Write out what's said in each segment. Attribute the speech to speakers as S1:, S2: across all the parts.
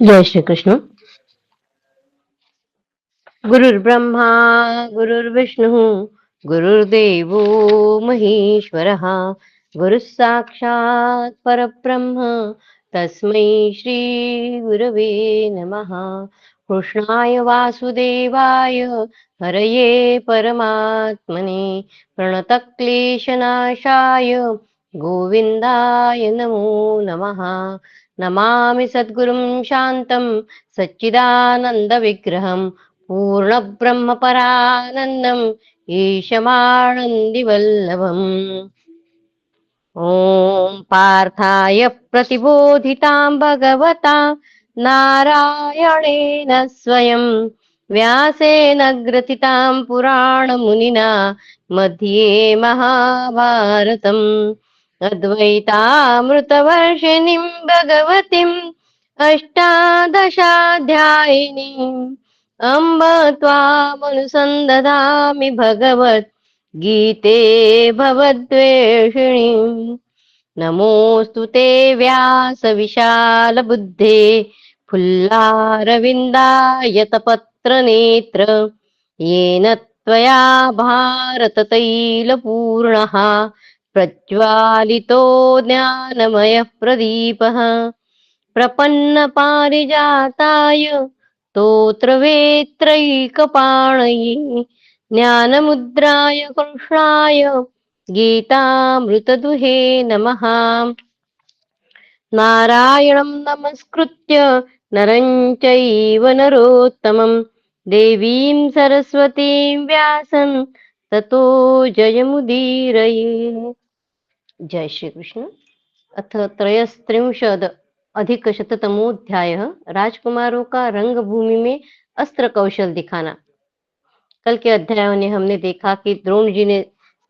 S1: जय श्री कृष्ण। गुरुर्ब्रह्मा गुरुर्विष्णु गुरुर्देवो महेश्वरः गुरुः साक्षात् परब्रह्म तस्मै श्री गुरवे नमः। कृष्णाय वासुदेवाय हरये परमात्मने प्रणतक्लेशनाशाय गोविन्दाय नमो नमः। नमामि सद्गुरुं शान्तं सच्चिदानन्दविग्रहं पूर्णब्रह्मपरानन्दम् ईशमानन्दिवल्लभम्। ॐ पार्थाय प्रतिबोधितां भगवता नारायणेन स्वयं व्यासेन ग्रथितां पुराणमुनिना मध्ये महाभारतम् अद्वैतामृतवर्षिणीं भगवतीम् अष्टादशाध्यायिनीम् अम्ब त्वामनुसन्दधामि भगवत् गीते भवद्वेषिणीम्। नमोऽस्तु ते व्यासविशालबुद्धे फुल्लारविन्दायतपत्रनेत्र येन त्वया भारततैलपूर्णः प्रज्वालितो ज्ञानमयः प्रदीपः प्रपन्नपारिजाताय स्तोत्रवेत्रैकपाणये ज्ञानमुद्राय कृष्णाय गीतामृतदुहे नमः। नारायणं नमस्कृत्य नरं चैव नरोत्तमं देवीं सरस्वतीं व्यासं ततो जयमुदीरये। जय श्री कृष्ण। अथ त्रयस्त्रिंशद अधिक शततमोध्याय राजकुमारों का रंगभूमि में अस्त्र कौशल दिखाना। कल के अध्यायों ने हमने देखा कि द्रोण जी ने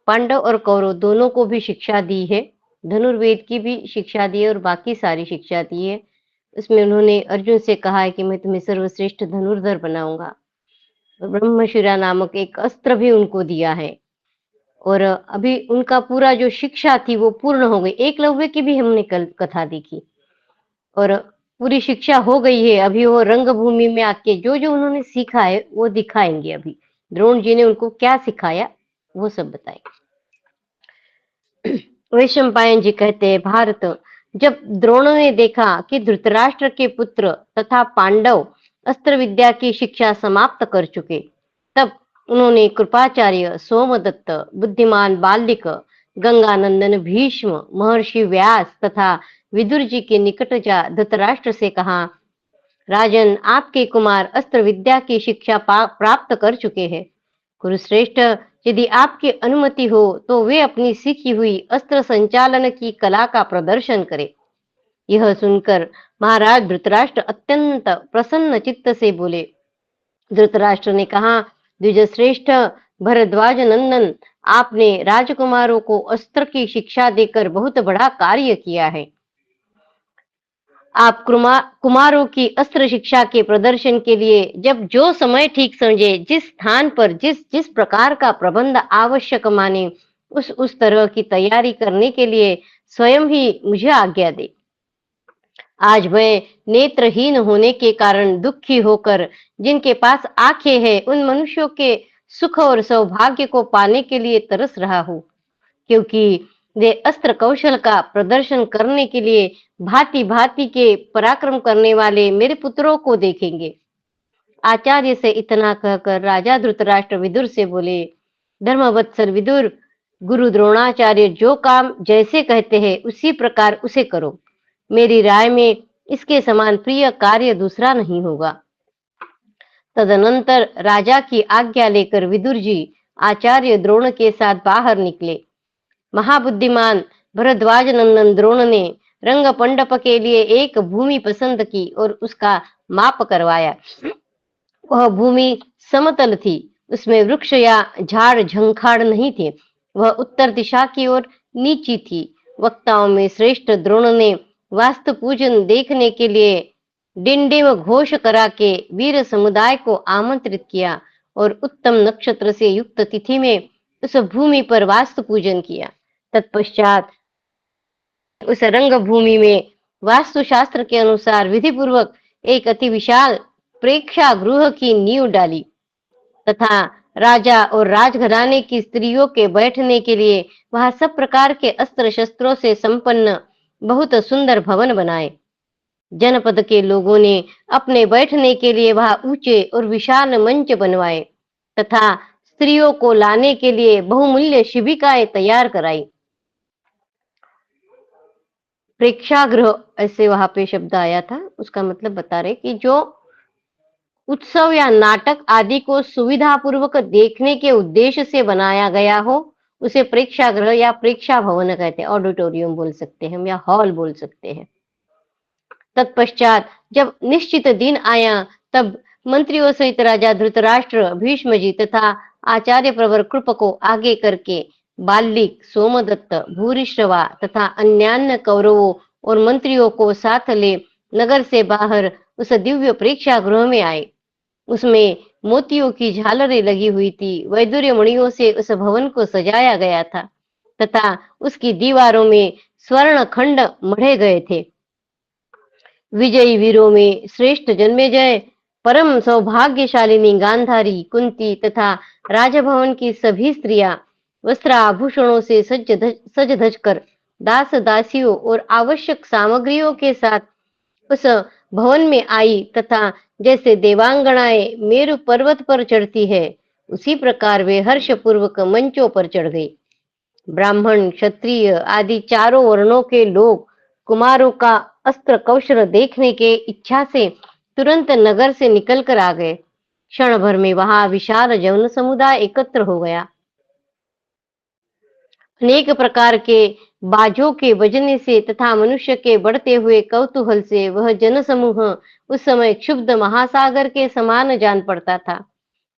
S1: पांडव और कौरव दोनों को भी शिक्षा दी है, धनुर्वेद की भी शिक्षा दी है और बाकी सारी शिक्षा दी है। उसमें उन्होंने अर्जुन से कहा है कि मैं तुम्हें सर्वश्रेष्ठ धनुर्धर बनाऊंगा। ब्रह्मशिरा नामक एक अस्त्र भी उनको दिया है और अभी उनका पूरा जो शिक्षा थी वो पूर्ण हो गई। एकलव्य की भी हमने कल कथा देखी और पूरी शिक्षा हो गई है। अभी वो रंगभूमि में आके जो जो उन्होंने सीखा है वो दिखाएंगे। अभी द्रोण जी ने उनको क्या सिखाया वो सब बताएंगे। वैशंपायन जी कहते हैं, भारत, जब द्रोण ने देखा कि धृतराष्ट्र के पुत्र तथा पांडव अस्त्र विद्या की शिक्षा समाप्त कर चुके, तब उन्होंने कृपाचार्य, सोमदत्त, बुद्धिमान बालिक, गंगानंदन भीष्म, महर्षि व्यास तथा विदुर जी के निकट जा धृतराष्ट्र से कहा, राजन, आपके कुमार अस्त्र विद्या की शिक्षा प्राप्त कर चुके हैं। कुरुश्रेष्ठ, यदि आपकी अनुमति हो तो वे अपनी सीखी हुई अस्त्र संचालन की कला का प्रदर्शन करें। यह सुनकर महाराज धृतराष्ट्र अत्यंत प्रसन्न चित्त से बोले। धृतराष्ट्र ने कहा, द्विजश्रेष्ठ भरद्वाज नंदन, आपने राजकुमारों को अस्त्र की शिक्षा देकर बहुत बड़ा कार्य किया है। आप कुमारों की अस्त्र शिक्षा के प्रदर्शन के लिए जब जो समय ठीक समझे, जिस स्थान पर जिस जिस प्रकार का प्रबंध आवश्यक माने, उस तरह की तैयारी करने के लिए स्वयं ही मुझे आज्ञा दे। आज मैं नेत्रहीन होने के कारण दुखी होकर जिनके पास आंखें हैं उन मनुष्यों के सुख और सौभाग्य को पाने के लिए तरस रहा हूं, क्योंकि वे अस्त्र कौशल का प्रदर्शन करने के लिए भांति भांति के पराक्रम करने वाले मेरे पुत्रों को देखेंगे। आचार्य से इतना कहकर राजा धृतराष्ट्र विदुर से बोले, धर्मवत्सल विदुर, गुरु द्रोणाचार्य जो काम जैसे कहते हैं उसी प्रकार उसे करो। मेरी राय में इसके समान प्रिय कार्य दूसरा नहीं होगा। तदनंतर राजा की आज्ञा लेकर विदुर जी आचार्य द्रोण के साथ बाहर निकले। महाबुद्धिमान भरद्वाज नंदन द्रोण ने रंग मंडप के लिए एक भूमि पसंद की और उसका माप करवाया। वह भूमि समतल थी, उसमें वृक्ष या झाड़ झंखाड़ नहीं थे। वह उत्तर दिशा की ओर नीची थी। वक्ताओं में श्रेष्ठ द्रोण ने वास्तु पूजन देखने के लिए डिंडिम घोष करा के वीर समुदाय को आमंत्रित किया और उत्तम नक्षत्र से युक्त तिथि में उस भूमि पर वास्तु पूजन किया। तत्पश्चात उस रंग भूमि में वास्तु शास्त्र के अनुसार विधि पूर्वक एक अति विशाल प्रेक्षागृह की नींव डाली तथा राजा और राजघराने की स्त्रियों के बैठने के लिए वहां सब प्रकार के अस्त्र शस्त्रों से संपन्न बहुत सुंदर भवन बनाए। जनपद के लोगों ने अपने बैठने के लिए वहां ऊंचे और विशाल मंच बनवाए तथा स्त्रियों को लाने के लिए बहुमूल्य शिविकाएं तैयार कराई। प्रेक्षागृह ऐसे वहां पे शब्द आया था, उसका मतलब बता रहे कि जो उत्सव या नाटक आदि को सुविधा पूर्वक देखने के उद्देश्य से बनाया गया हो उसे प्रेक्षागृह या प्रेक्षा भवन कहते हैं। ऑडिटोरियम बोल सकते हैं हम या हॉल बोल सकते हैं। तत्पश्चात जब निश्चित दिन आया तब मंत्रियों सहित राजा धृतराष्ट्र, भीष्म जी तथा आचार्य प्रवर कृप को आगे करके बाल्लिक, सोमदत्त, भूरिश्रवा तथा अन्यान्य कौरवों और मंत्रियों को साथ ले नगर से बाहर उस दिव्य प्रेक्षागृह में आए। उसमें मोतियों की झालरें लगी हुई थी। वैदुर्य मणियों से उस भवन को सजाया गया था तथा उसकी दीवारों में स्वर्ण खंड मढ़े गए थे। विजयी वीरों में श्रेष्ठ जन्मेजय, परम सौभाग्यशालिनी गांधारी, कुंती तथा राजभवन की सभी स्त्रियां वस्त्र आभूषणों से सज धज कर दास दासियों और आवश्यक सामग्रियों के साथ उस भवन में आई तथा जैसे देवांगनाएं मेरु पर्वत पर चढ़ती है उसी प्रकार वे हर्ष पूर्वक मंचों पर चढ़ गई। ब्राह्मण, क्षत्रिय आदि चारों वर्णों के लोग कुमारों का अस्त्र कौशल देखने के इच्छा से तुरंत नगर से निकल कर आ गए। क्षण भर में वहां विशाल जन समुदाय एकत्र हो गया। अनेक प्रकार के बाजों के बजने से तथा मनुष्य के बढ़ते हुए कौतूहल से वह जन समूह उस समय क्षुब्ध महासागर के समान जान पड़ता था।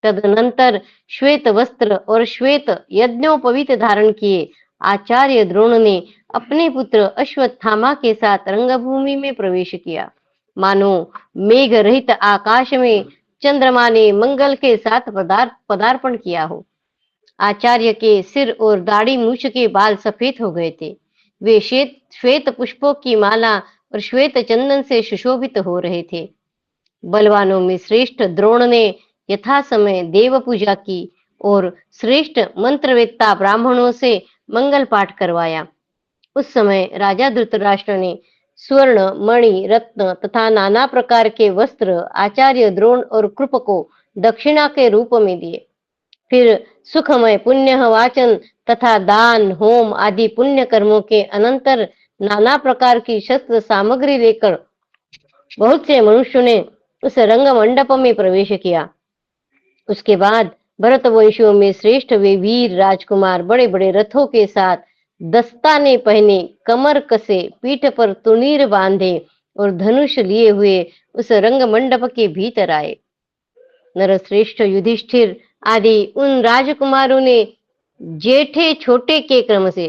S1: तदनंतर श्वेत वस्त्र और श्वेत यज्ञोपवीत धारण किए आचार्य द्रोण ने अपने पुत्र अश्वत्थामा के साथ रंगभूमि में प्रवेश किया। मानो मेघ रहित आकाश में चंद्रमा ने मंगल के साथ पदार्पण किया हो। आचार्य के सिर और दाढ़ी मूछ के बाल सफेद हो गए थे। वे श्वेत पुष्पों की माला और श्वेत चंदन से सुशोभित हो रहे थे। बलवानों में श्रेष्ठ द्रोण ने यथा समय देव पूजा की और श्रेष्ठ मंत्रवेत्ता ब्राह्मणों से मंगल पाठ करवाया। उस समय राजा धृतराष्ट्र ने स्वर्ण, मणि, रत्न तथा नाना प्रकार के वस्त्र आचार्य द्रोण और कृप को दक्षिणा के रूप में दिए। फिर सुखमय पुण्य वाचन तथा दान, होम आदि पुण्य कर्मों के अनंतर नाना प्रकार की शस्त्र सामग्री लेकर बहुत से मनुष्यों ने उस रंग मंडप में प्रवेश किया। उसके बाद भरतवंशियों में श्रेष्ठ वे वीर राजकुमार बड़े बड़े रथों के साथ दस्ताने पहने, कमर कसे, पीठ पर तुनीर बांधे और धनुष लिए हुए उस रंग मंडप के भीतर आए। नरश्रेष्ठ युधिष्ठिर आदि उन राजकुमारों ने जेठे छोटे के क्रम से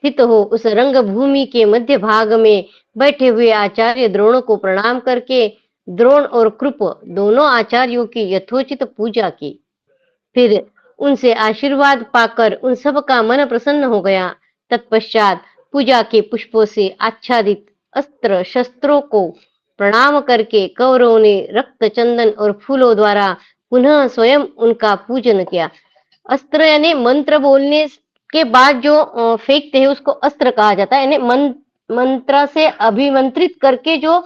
S1: स्थित हो उस रंग भूमि के मध्य भाग में बैठे हुए आचार्य द्रोण को प्रणाम करके द्रोण और कृप दोनों आचार्यों की यथोचित पूजा की। फिर उनसे आशीर्वाद पाकर उन सब का मन प्रसन्न हो गया। तत्पश्चात पूजा के पुष्पों से आच्छादित अस्त्र शस्त्रों को प्रणाम करके कौरवों ने रक्त, चंदन और फूलों द्वारा पुनः स्वयं उनका पूजन किया। अस्त्र यानी मंत्र बोलने के बाद जो फेंकते हैं उसको अस्त्र कहा जाता है। यानी मंत्र से अभिमंत्रित करके जो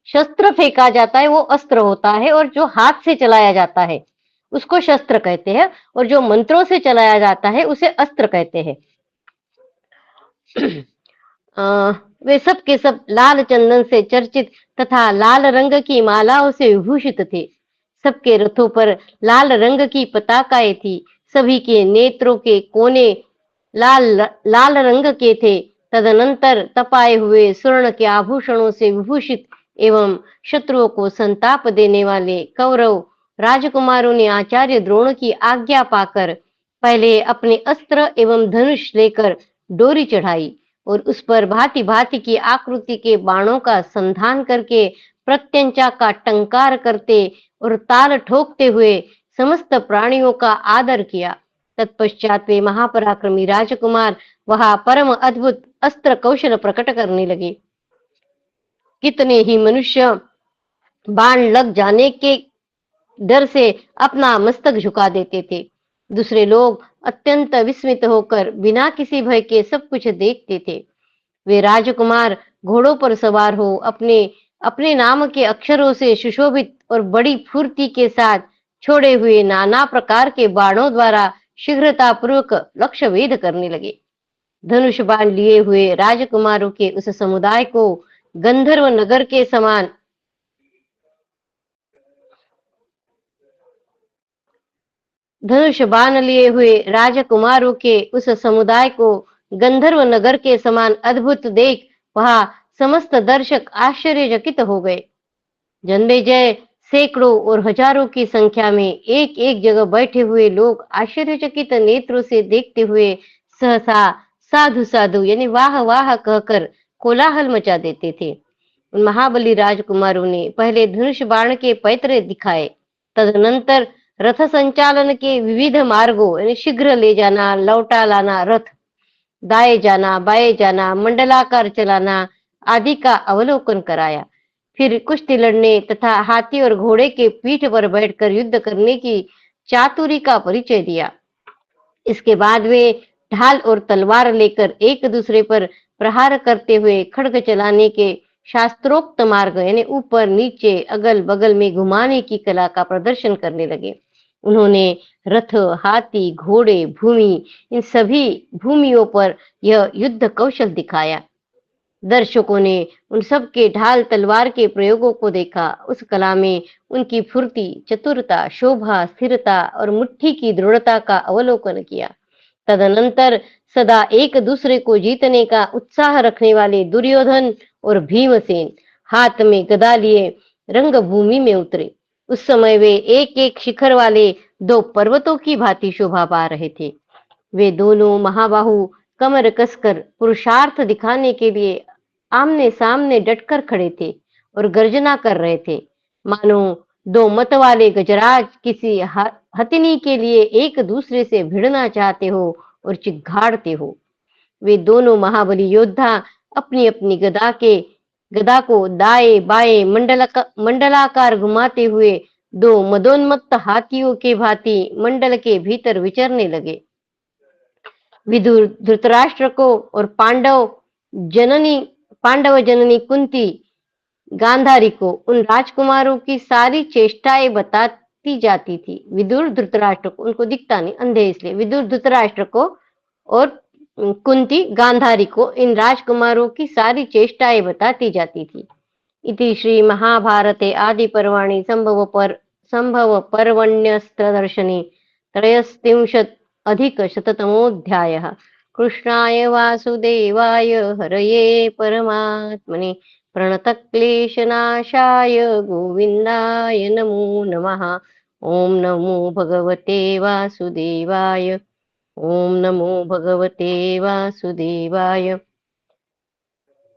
S1: शस्त्र फेंका जाता है वो अस्त्र होता है, और जो हाथ से चलाया जाता है उसको शस्त्र कहते हैं, और जो मंत्रों से चलाया जाता है उसे अस्त्र कहते हैं। वे सब के सब लाल चंदन से चर्चित तथा लाल रंग की मालाओं से विभूषित थे। सबके रथों पर लाल रंग की पताकाएं थी। सभी के नेत्रों के कोने लाल लाल रंग के थे। तदनंतर तपाए हुए स्वर्ण के आभूषणों से विभूषित एवं शत्रुओं को संताप देने वाले कौरव राजकुमारों ने आचार्य द्रोण की आज्ञा पाकर पहले अपने अस्त्र एवं धनुष लेकर डोरी चढ़ाई और उस पर भांति भांति की आकृति के बाणों का संधान करके प्रत्यंचा का टंकार करते और ताल ठोकते हुए समस्त प्राणियों का आदर किया। तत्पश्चात वे महापराक्रमी राजकुमार वहां परम अद्भुत अस्त्र कौशल प्रकट करने लगे। कितने ही मनुष्य बाण लग जाने के डर से अपना मस्तक झुका देते थे। दूसरे लोग अत्यंत विस्मित होकर बिना किसी भय के सब कुछ देखते थे। वे राजकुमार घोड़ों पर सवार हो अपने अपने नाम के अक्षरों से सुशोभित और बड़ी फुर्ती के साथ छोड़े हुए नाना प्रकार के बाणों द्वारा शीघ्रता पूर्वक लक्ष्य भेद करने लगे। धनुष बाण लिए हुए राजकुमारों के उस समुदाय को गंधर्व नगर के समान धनुष बाण लिए हुए राजकुमारों के उस समुदाय को गंधर्व नगर के समान अद्भुत देख वहां समस्त दर्शक आश्चर्यचकित हो गए। जन्मेजय सैकड़ों और हजारों की संख्या में एक एक जगह बैठे हुए लोग आश्चर्यचकित नेत्रों से देखते हुए सहसा साधु साधु यानी वाह वाह कहकर कोलाहल मचा देते थे। उन महाबली राजकुमारों ने पहले धनुष बाण के पैतरे दिखाए, तदनंतर रथ संचालन के विविध मार्गों यानी शीघ्र ले जाना, लौटा लाना रथ, दाएं जाना, बाएं जाना, मंडलाकार चलाना आदि का अवलोकन कराया। फिर कुश्ती लड़ने तथा हाथी और घोड़े के पीठ पर बैठकर युद्ध करने की चातुरी का परिचय दिया। इसके बाद वे ढाल और तलवार लेकर एक दूसरे पर प्रहार करते हुए खड्ग चलाने के शास्त्रोक्त मार्ग यानी ऊपर नीचे अगल बगल में घुमाने की कला का प्रदर्शन करने लगे। उन्होंने रथ, हाथी, घोड़े, भूमि इन सभी भूमियों पर यह युद्ध कौशल दिखाया। दर्शकों ने उन सब के ढाल तलवार के प्रयोगों को देखा। उस कला में उनकी फुर्ती, चतुरता, शोभा, स्थिरता और मुट्ठी की दृढ़ता का अवलोकन किया। तदनंतर सदा एक दूसरे को जीतने का उत्साह रखने वाले दुर्योधन और भीमसेन हाथ में गदा लिए रंगभूमि में उतरे। उस समय वे एक एक शिखर वाले दो पर्वतों की भांति शोभा पा रहे थे। वे दोनों महाबाहु कमर कसकर पुरुषार्थ दिखाने के लिए आमने सामने डटकर खड़े थे और गर्जना कर रहे थे, मानो दो मत वाले गजराज किसी हथिनी के लिए एक दूसरे से भिड़ना चाहते हो और चिघाड़ते हो। वे दोनों महाबली योद्धा अपनी अपनी गदा को दाएं बाएं मंडलाकार घुमाते हुए दो मदोन्मत्त हाथियों के भांति मंडल के भीतर विचरने लगे। विदुर धृतराष्ट्र को और पांडव जननी कुंती गांधारी को उन राजकुमारों की सारी चेष्टाएं बताती जाती थी। विदुर धृतराष्ट्र को, उनको दिखता नहीं अंधे इसलिए, विदुर धृतराष्ट्र को और कुंती गांधारी को इन राजकुमारों की सारी चेष्टाएं बताती जाती थी। इति श्री महाभारते आदि पर्वाणि संभव पर्वण्यस्त्रदर्शने त्रयस्त्रिंशत् अधिक शततमोऽध्यायः। कृष्णाय वासुदेवाय हरये परमात्मने प्रणतक्लेशनाशाय गोविन्दाय नमो नमः। ओम नमो भगवते वासुदेवाय। ओम नमो भगवते वासुदेवाय।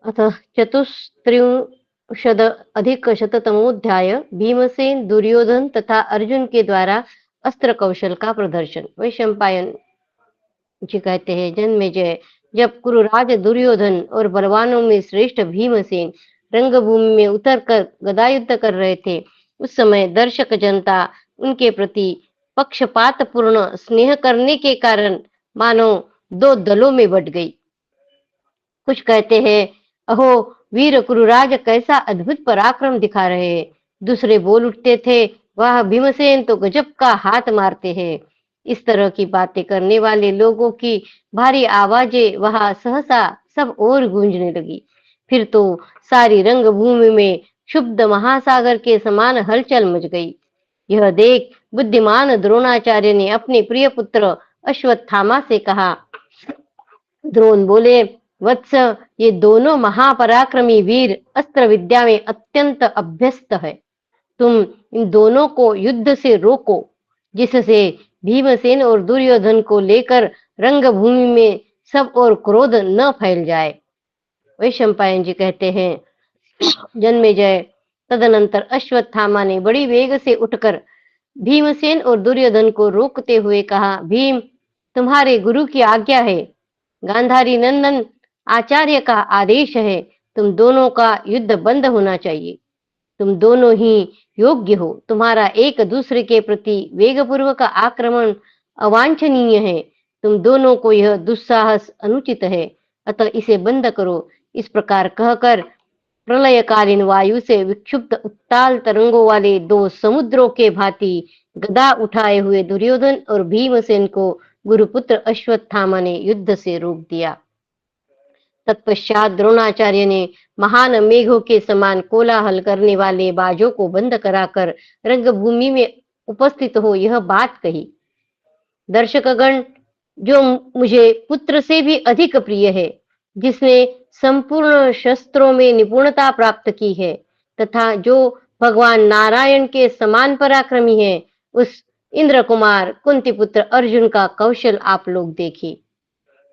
S1: अथ चतुस्त्रिंशद अधिक शततमोऽध्याय। भीमसेन, दुर्योधन तथा अर्जुन के द्वारा अस्त्र कौशल का प्रदर्शन। वैशंपायन जी कहते हैं, जन्मेजय, जब कुरुराज दुर्योधन और बलवानों में श्रेष्ठ भीमसेन रंगभूमि में उतरकर गदायुद्ध कर रहे थे, उस समय दर्शक जनता उनके प्रति पक्षपातपूर्ण स्नेह करने के कारण मानो दो दलों में बट गई। कुछ कहते हैं, अहो वीर कुरुराज कैसा अद्भुत पराक्रम दिखा रहे हैं। दूसरे बोल उठते थे, वाह भीमसेन तो गजब का हाथ मारते हैं। इस तरह की बातें करने वाले लोगों की भारी आवाजें वहां सहसा सब ओर गूंजने लगी। फिर तो सारी रंगभूमि में क्षुब्ध महासागर के समान हलचल मच गई। यह देख बुद्धिमान द्रोणाचार्य ने अपने प्रिय पुत्र अश्वत्थामा से कहा। द्रोण बोले, वत्स, ये दोनों महापराक्रमी वीर अस्त्र विद्या में अत्यंत अभ्यस्त है। तुम इन दोनों को युद्ध से रोको, जिससे भीमसेन और दुर्योधन को लेकर रंगभूमि में सब और क्रोध न फैल जाए। वैशंपायन जी कहते हैं, जन्मेजय, तदनंतर अश्वत्थामा ने बड़ी वेग से उठकर भीमसेन और दुर्योधन को रोकते हुए कहा, भीम, तुम्हारे गुरु की आज्ञा है। गांधारी नंदन आचार्य का आदेश है। तुम दोनों का युद्ध बंद होना चाहिए। तुम दोनों ही योग्य हो। तुम्हारा एक दूसरे के प्रति वेगपूर्वक आक्रमण अवांछनीय है। तुम दोनों को यह दुस्साहस अनुचित है, अतः इसे बंद करो। इस प्रकार कहकर प्रलयकालीन वायु से विक्षुब्ध उत्ताल तरंगों वाले दो समुद्रों के भांति गदा उठाए हुए दुर्योधन और भीमसेन को गुरुपुत्र अश्वत्थामा ने युद्ध से रोक दिया। तत्पश्चात द्रोणाचार्य ने महान मेघों के समान कोलाहल करने वाले बाजों को बंद कराकर रंगभूमि में उपस्थित हो यह बात कही। दर्शकगण, जो मुझे पुत्र से भी अधिक प्रिय है, जिसने संपूर्ण शस्त्रों में निपुणता प्राप्त की है तथा जो भगवान नारायण के समान पराक्रमी है, उस इंद्र कुमार कुंती पुत्र अर्जुन का कौशल आप लोग देखिए।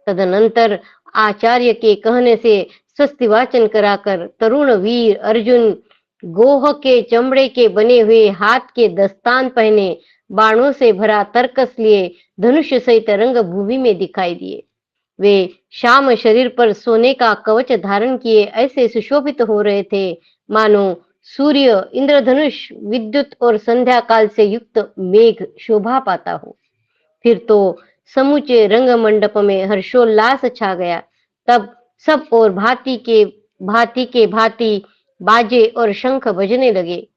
S1: तदनंतर आचार्य के कहने से स्वस्ति वाचन कराकर तरुण वीर अर्जुन गोह के चमड़े के बने हुए हाथ के दस्तान पहने बाणों से भरा तरकस लिए धनुष सहित रंगभूमि में दिखाई दिए। वे श्याम शरीर पर सोने का कवच धारण किए ऐसे सुशोभित हो रहे थे मानो सूर्य, इंद्रधनुष, विद्युत और संध्या काल से युक्त मेघ शोभा पाता हो। फिर तो समूचे रंग मंडप में हर्षोल्लास छा गया। तब सब और भांति बाजे और शंख बजने लगे।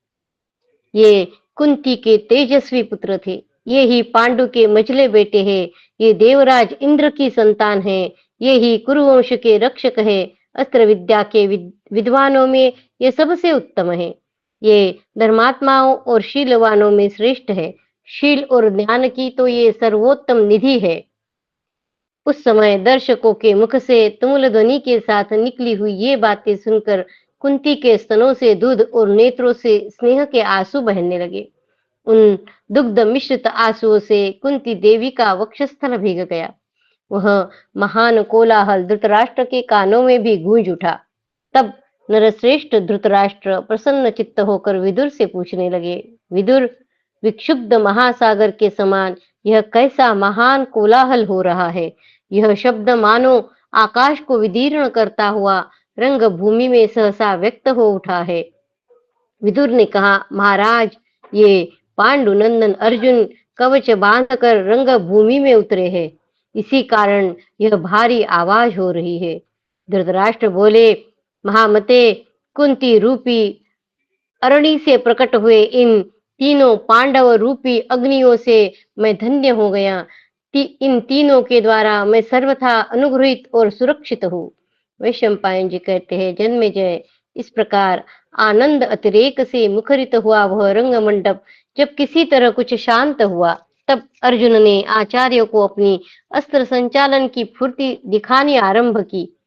S1: ये कुंती के तेजस्वी पुत्र थे, ये ही पांडु के मझले बेटे हैं, ये देवराज इंद्र की संतान है, ये ही कुरुवंश के रक्षक है, अस्त्र विद्या के विद्वानों में ये सबसे उत्तम है, ये धर्मात्माओं और शीलवानों में श्रेष्ठ है, शील और ज्ञान की तो ये सर्वोत्तम निधि है। उस समय दर्शकों के मुख से तुमुल ध्वनि के साथ निकली हुई ये बातें सुनकर कुंती के स्तनों से दूध और नेत्रों से स्नेह के आंसू बहने लगे। उन दुग्ध मिश्रित आंसुओं से कुंती देवी का वक्षस्थल भीग गया। वह महान कोलाहल धृतराष्ट्र के कानों में भी गूंज उठा। तब नरश्रेष्ठ धृतराष्ट्र प्रसन्न चित्त होकर विदुर से पूछने लगे, विदुर, विक्षुब्ध महासागर के समान यह कैसा महान कोलाहल हो रहा है? यह शब्द मानो आकाश को विदीर्ण करता हुआ रंग भूमि में सहसा व्यक्त हो उठा है। विदुर ने कहा, महाराज, ये पांडुनंदन अर्जुन कवच बांधकर रंग भूमि में उतरे हैं, इसी कारण यह भारी आवाज हो रही है। धृतराष्ट्र बोले, महामते, कुंती रूपी अरणि से प्रकट हुए इन तीनों पांडव रूपी अग्नियों से मैं धन्य हो गया। इन तीनों के द्वारा मैं सर्वथा अनुग्रहित और सुरक्षित हूँ। वैशंपायन जी कहते हैं, जन्मेजय, इस प्रकार आनंद अतिरेक से मुखरित हुआ वह रंग मंडप जब किसी तरह कुछ शांत हुआ, तब अर्जुन ने आचार्य को अपनी अस्त्र संचालन की फुर्ती दिखानी आरंभ की।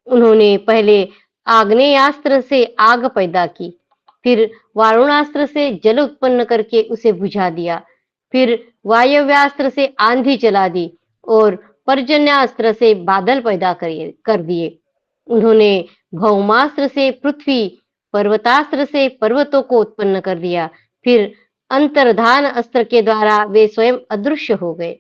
S1: उन्होंने पहले आग्नेयास्त्र से आग पैदा की, फिर वारुणास्त्र से जल उत्पन्न करके उसे बुझा दिया, फिर वायव्यास्त्र से आंधी चला दी और पर्जन्यास्त्र से बादल पैदा कर दिए। उन्होंने भौमास्त्र से पृथ्वी, पर्वतास्त्र से पर्वतों को उत्पन्न कर दिया, फिर अंतर्धान अस्त्र के द्वारा वे स्वयं अदृश्य हो गए।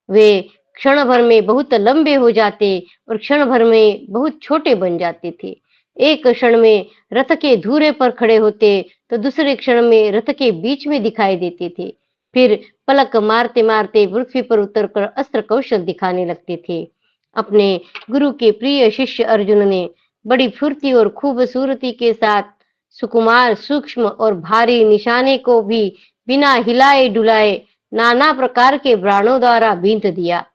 S1: वे क्षण भर में बहुत लंबे हो जाते और क्षण भर में बहुत छोटे बन जाते थे। एक क्षण में रथ के धूरे पर खड़े होते तो दूसरे क्षण में रथ के बीच में दिखाई देते थे, फिर पलक मारते मारते पृथ्वी पर उतरकर अस्त्र कौशल दिखाने लगते थे। अपने गुरु के प्रिय शिष्य अर्जुन ने बड़ी फुर्ती और खूबसूरती के साथ सुकुमार, सूक्ष्म और भारी निशाने को भी बिना हिलाए डुलाए नाना प्रकार के बाणों द्वारा बींध दिया।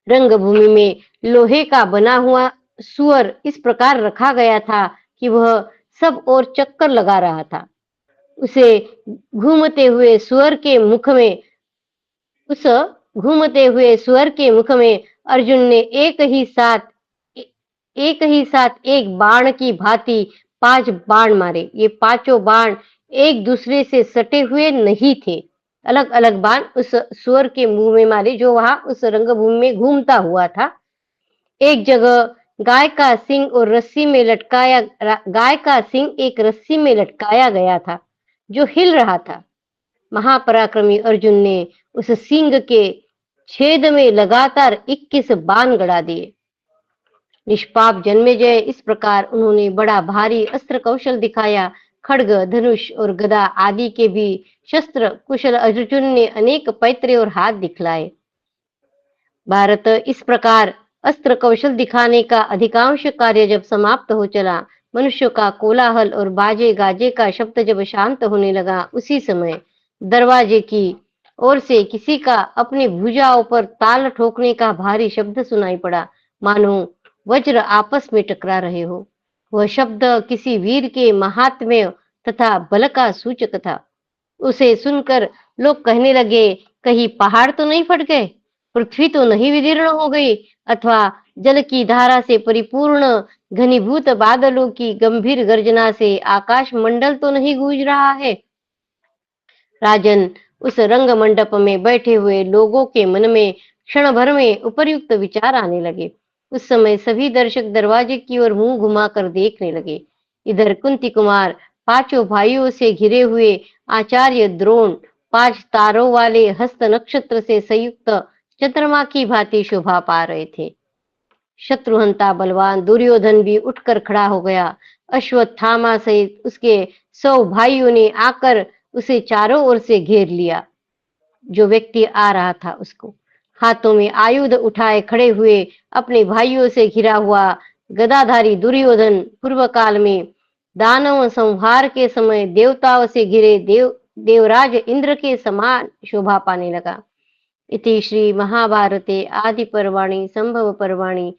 S1: रंगभूमि में लोहे का बना हुआ सुअर इस प्रकार रखा गया था कि वह सब ओर चक्कर लगा रहा था। उसे घूमते हुए सुअर के मुख में अर्जुन ने एक ही साथ एक बाण की भांति 5 बाण मारे। ये पांचों बाण एक दूसरे से सटे हुए नहीं थे, अलग अलग बाण उस सुअर के मुंह में मारे जो वहां उस रंगभूमि में घूमता हुआ था। एक जगह गाय का सिंग एक रस्सी में लटकाया गया था जो हिल रहा था। महापराक्रमी अर्जुन ने उस सिंग के छेद में लगातार 21 बाण गड़ा दिए। निष्पाप जन्मेजय, इस प्रकार उन्होंने बड़ा भारी अस्त्र कौशल दिखाया। खड्ग, धनुष और गदा आदि के भी शस्त्र कुशल अर्जुन ने अनेक पैतरे और हाथ दिखलाए। भारत इस प्रकार अस्त्र कौशल दिखाने का अधिकांश कार्य जब समाप्त हो चला, मनुष्यों का कोलाहल और बाजे गाजे का शब्द जब शांत होने लगा, उसी समय दरवाजे की ओर से किसी का अपनी भुजाओं पर ताल ठोकने का भारी शब्द सुनाई पड़ा, मानो वज्र आपस में टकरा रहे हो। वह शब्द किसी वीर के महात्म्य तथा बल का सूचक था। उसे सुनकर लोग कहने लगे, कहीं पहाड़ तो नहीं फट गए, पृथ्वी तो नहीं विदीर्ण हो गई, अथवा जल की धारा से परिपूर्ण घनीभूत बादलों की गंभीर गर्जना से आकाश मंडल तो नहीं गूंज रहा है। राजन, उस रंग मंडप में बैठे हुए लोगों के मन में क्षण भर में उपर्युक्त विचार आने लगे। उस समय सभी दर्शक दरवाजे की ओर मुंह घुमाकर देखने लगे। इधर कुंती कुमार पांचों भाइयों से घिरे हुए आचार्य द्रोण 5 तारों वाले हस्त नक्षत्र से संयुक्त चंद्रमा की भांति शोभा पा रहे थे। शत्रुहंता बलवान दुर्योधन भी उठकर खड़ा हो गया। अश्वत्थामा सहित उसके 100 भाइयों ने आकर उसे चारों ओर से घेर लिया। जो व्यक्ति आ रहा था उसको हाथों में आयुध उठाए खड़े हुए अपने भाइयों से घिरा हुआ गदाधारी दुर्योधन पूर्व काल में दानव संहार के समय देवताओं से घिरे देवराज इंद्र के समान शोभा पाने लगा। इति श्री महाभारते आदि पर्वाणि संभव पर्वाणि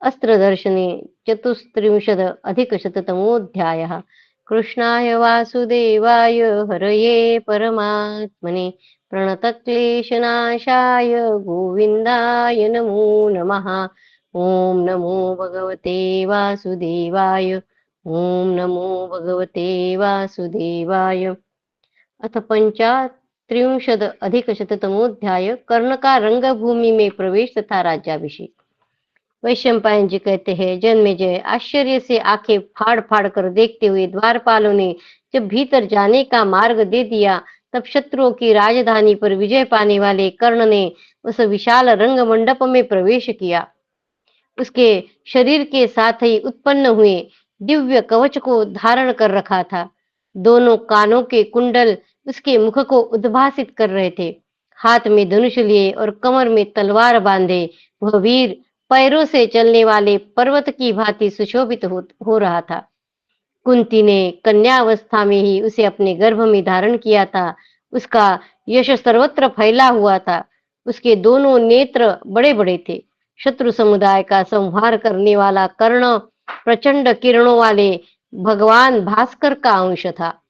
S1: अस्त्र दर्शने चतुस्त्रिंशद अधिक शततमोऽध्यायः। कृष्णाय वासुदेवाय हरये परमात्मने प्रणतक्लेशनाशाय गोविन्दाय नमो नमः। ओम नमो भगवते वासुदेवाय। ओम नमो भगवते वासुदेवाय। अथ पंचात्रिंशद अधिक शततमोध्याय। कर्ण का रंगभूमि में प्रवेश तथा राज्याभिषेक। वैशंपायन जी कहते हैं, जन्मेजय आश्चर्य से आंखें फाड़ फाड़ कर देखते हुए द्वारपालों ने जब भीतर जाने का मार्ग दे दिया, तब शत्रुओं की राजधानी पर विजय पाने वाले कर्ण ने उस विशाल रंग मंडप में प्रवेश किया। उसके शरीर के साथ ही उत्पन्न हुए दिव्य कवच को धारण कर रखा था। दोनों कानों के कुंडल उसके मुख को उद्भासित कर रहे थे। हाथ में धनुष लिए और कमर में तलवार बांधे वह वीर पैरों से चलने वाले पर्वत की भांति सुशोभित हो रहा था। कुंती ने कन्यावस्था में ही उसे अपने गर्भ में धारण किया था। उसका यश सर्वत्र फैला हुआ था। उसके दोनों नेत्र बड़े बड़े थे। शत्रु समुदाय का संहार करने वाला कर्ण प्रचंड किरणों वाले भगवान भास्कर का अंश था।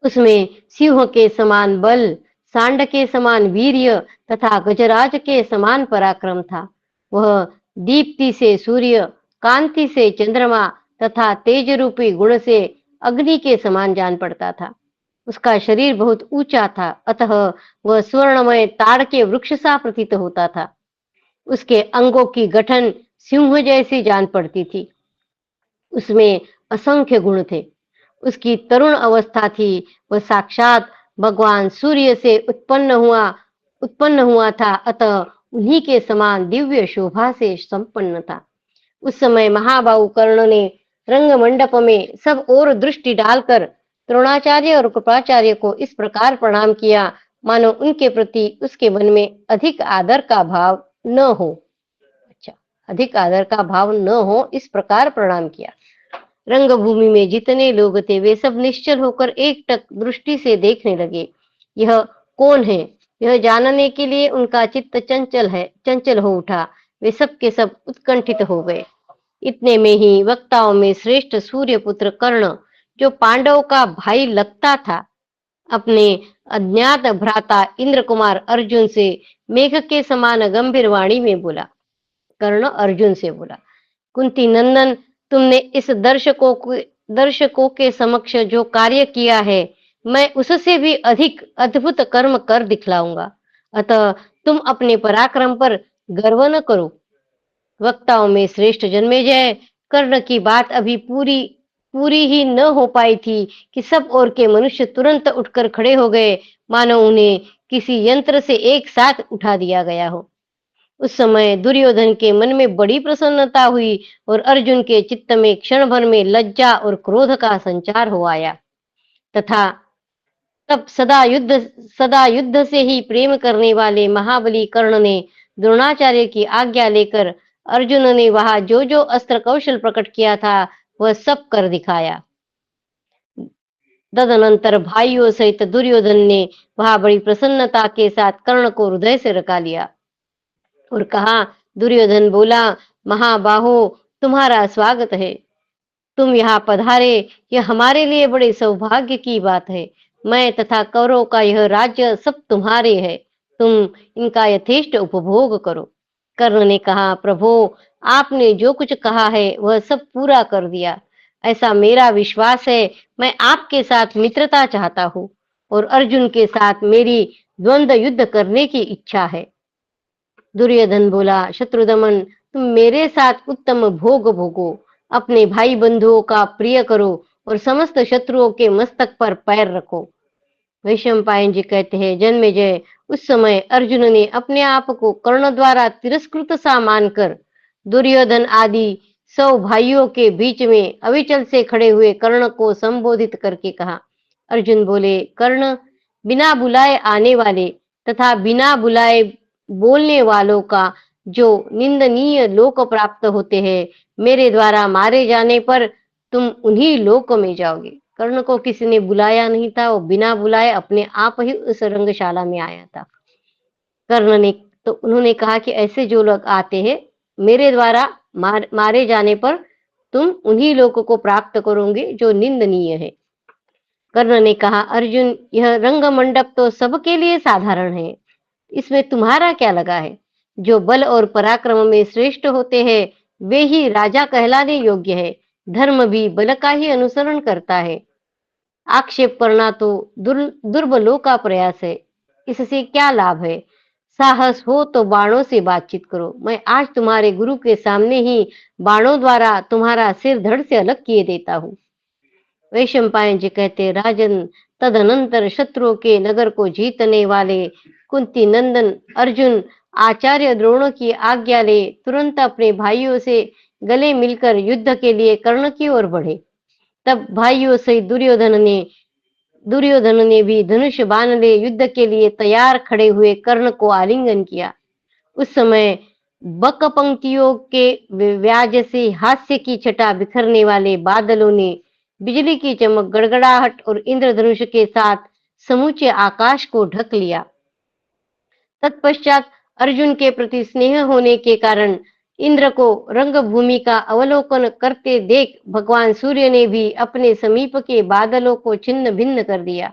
S1: उसमें सिंह के समान बल, सांड के समान वीर्य तथा गजराज के समान पराक्रम था। वह दीप्ति से सूर्य, कांति से चंद्रमा तथा तेज रूपी गुण से अग्नि के समान जान पड़ता था। उसका शरीर बहुत ऊंचा था, अतः वह स्वर्णमय ताड़ के वृक्ष सा प्रतीत होता था। उसके अंगों की गठन सिंह जैसी जान पड़ती थी। उसमें असंख्य गुण थे। उसकी तरुण अवस्था थी। वह साक्षात भगवान सूर्य से उत्पन्न हुआ था, अतः उन्हीं के समान दिव्य शोभा से संपन्न था। उस समय महाबाहु कर्ण ने रंग मंडप में सब ओर दृष्टि डालकर द्रोणाचार्य और कृपाचार्य को इस प्रकार प्रणाम किया, मानो उनके प्रति उसके मन में अधिक आदर का भाव न हो। अधिक आदर का भाव न हो, इस प्रकार प्रणाम किया। रंगभूमि में जितने लोग थे वे सब निश्चल होकर एकटक दृष्टि से देखने लगे। यह कौन है, यह जानने के लिए उनका चित्त चंचल हो उठा। वे सब के सब उत्कंठित हो गए। इतने में ही वक्ताओं में श्रेष्ठ सूर्यपुत्र कर्ण, जो पांडवों का भाई लगता था, अपने अज्ञात भ्राता इंद्र कुमार अर्जुन से मेघ के समान गंभीर वाणी में बोला। कर्ण अर्जुन से बोला, कुंती नंदन, तुमने इस दर्शकों के समक्ष जो कार्य किया है, मैं उससे भी अधिक अद्भुत कर्म कर दिखलाऊंगा। अतः तुम अपने पराक्रम पर गर्व न करो। वक्ताओं में श्रेष्ठ जन्मेजय, कर्ण की बात अभी पूरी ही न हो पाई थी कि सब ओर के मनुष्य तुरंत उठकर खड़े हो गए, मानो उन्हें किसी यंत्र से एक साथ उठा दिया गया हो। उस समय दुर्योधन के मन में बड़ी प्रसन्नता हुई और अर्जुन के चित्त में क्षण भर में लज्जा और क्रोध का संचार हो आया तथा तब सदा युद्ध से ही प्रेम करने वाले महाबली कर्ण ने द्रोणाचार्य की आज्ञा लेकर अर्जुन ने वहां जो जो अस्त्र कौशल प्रकट किया था वह सब कर दिखाया। तदनंतर भाइयों सहित दुर्योधन ने वहां बड़ी प्रसन्नता के साथ कर्ण को हृदय से रका लिया और कहा, दुर्योधन बोला, महाबाहो, तुम्हारा स्वागत है, तुम यहाँ पधारे, यह हमारे लिए बड़े सौभाग्य की बात है। मैं तथा कौरव का यह राज्य सब तुम्हारे है, तुम इनका यथेष्ट उपभोग करो। कर्ण ने कहा, प्रभो, आपने जो कुछ कहा है वह सब पूरा कर दिया, ऐसा मेरा विश्वास है। मैं आपके साथ मित्रता चाहता हूँ और अर्जुन के साथ मेरी द्वंद्व युद्ध करने की इच्छा है। दुर्योधन बोला, शत्रुदमन, तुम मेरे साथ उत्तम भोग भोगो, अपने भाई बंधुओं का प्रिय करो और समस्त शत्रुओं के मस्तक पर पैर रखो। वैशंपायन जी कहते हैं, जन्मेजय, उस समय अर्जुन ने अपने आप को कर्ण द्वारा तिरस्कृत सा मानकर दुर्योधन आदि 100 भाइयों के बीच में अविचल से खड़े हुए कर्ण को संबोधित करके कहा। अर्जुन बोले, कर्ण, बिना बुलाए आने वाले तथा बिना बुलाए बोलने वालों का जो निंदनीय लोक प्राप्त होते हैं, मेरे द्वारा मारे जाने पर तुम उन्हीं लोक में जाओगे। कर्ण को किसी ने बुलाया नहीं था, वो बिना बुलाए अपने आप ही उस रंगशाला में आया था। कर्ण ने तो उन्होंने कहा कि ऐसे जो लोग आते हैं, मेरे द्वारा मारे जाने पर तुम उन्हीं लोगों को प्राप्त करोगे जो निंदनीय है। कर्ण ने कहा, अर्जुन, यह रंग मंडप तो सबके लिए साधारण है, इसमें तुम्हारा क्या लगा है? जो बल और पराक्रम में श्रेष्ठ होते हैं वे ही राजा कहलाने योग्य है। धर्म भी बल का ही अनुसरण करता है। आक्षेप करना तो दुर्बलों का प्रयास है, इससे क्या लाभ है? साहस हो तो बाणों से बातचीत करो। मैं आज तुम्हारे गुरु के सामने ही बाणों द्वारा तुम्हारा सिर धड़ से अलग किए देता हूँ। वैशंपायन जी कहते, राजन, तदनंतर शत्रुओं के नगर को जीतने वाले कुंती नंदन अर्जुन आचार्य द्रोण की आज्ञा ले तुरंत अपने भाइयों से गले मिलकर युद्ध के लिए कर्ण की ओर बढ़े। तब भाइयों सहित दुर्योधन ने भी धनुष बाण ले युद्ध के लिए तैयार खड़े हुए कर्ण को आलिंगन किया। उस समय बक पंक्तियों के व्याज से हास्य की छटा बिखरने वाले बादलों ने बिजली की चमक, गड़गड़ाहट और इंद्रधनुष के साथ समूचे आकाश को ढक लिया। तत्पश्चात अर्जुन के प्रति स्नेह होने के कारण इंद्र को रंगभूमि का अवलोकन करते देख भगवान सूर्य ने भी अपने समीप के बादलों को छिन्न भिन्न कर दिया।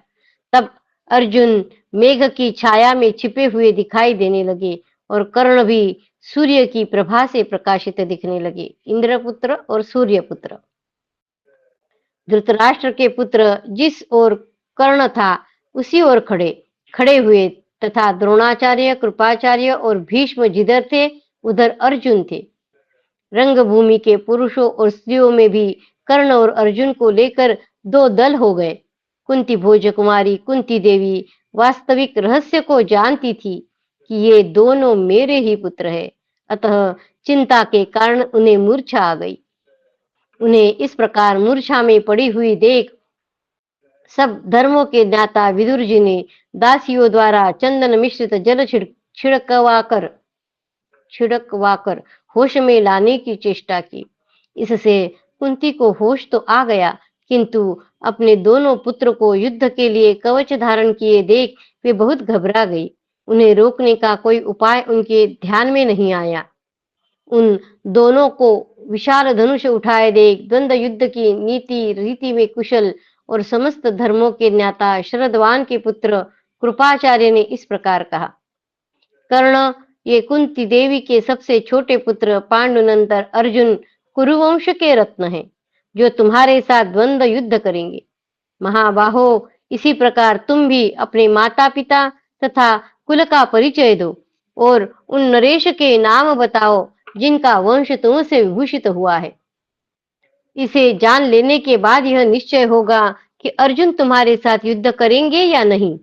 S1: तब अर्जुन मेघ की छाया में छिपे हुए दिखाई देने लगे और कर्ण भी सूर्य की प्रभा से प्रकाशित दिखने लगे। इंद्रपुत्र और सूर्यपुत्र। धृतराष्ट्र के पुत्र जिस ओर कर्ण था उसी ओर खड़े हुए तथा द्रोणाचार्य, कृपाचार्य और भीष्म जिधर थे उधर अर्जुन थे। रंगभूमि के पुरुषों और स्त्रियों में भी कर्ण और अर्जुन को लेकर 2 दल हो गए। कुंती भोज कुमारी कुंती देवी वास्तविक रहस्य को जानती थी कि ये दोनों मेरे ही पुत्र हैं, अतः चिंता के कारण उन्हें मूर्छा आ गई। उन्हें इस प्रकार मूर्छा में पड़ी हुई देख सब धर्मों के ज्ञाता विदुर जी ने दासियों द्वारा चंदन मिश्रित जल छिड़कवाकर होश में लाने की चेष्टा की। इससे कुंती को होश तो आ गया, किंतु अपने दोनों पुत्र को युद्ध के लिए कवच धारण किए देख वे बहुत घबरा गई। उन्हें रोकने का कोई उपाय उनके ध्यान में नहीं आया। उन दोनों को विशाल धनुष उठाए देख द्वंद्व युद्ध की नीति रीति में कुशल और समस्त धर्मों के ज्ञाता शरदवान के पुत्र कृपाचार्य ने इस प्रकार कहा, कर्ण, ये कुंती देवी के सबसे छोटे पुत्र पांडुनंतर अर्जुन कुरुवंश के रत्न हैं, जो तुम्हारे साथ द्वंद्व युद्ध करेंगे। महाबाहो, इसी प्रकार तुम भी अपने माता पिता तथा कुल का परिचय दो और उन नरेश के नाम बताओ जिनका वंश तुमसे विभूषित हुआ है। इसे जान लेने के बाद यह निश्चय होगा कि अर्जुन तुम्हारे साथ युद्ध करेंगे या नहीं,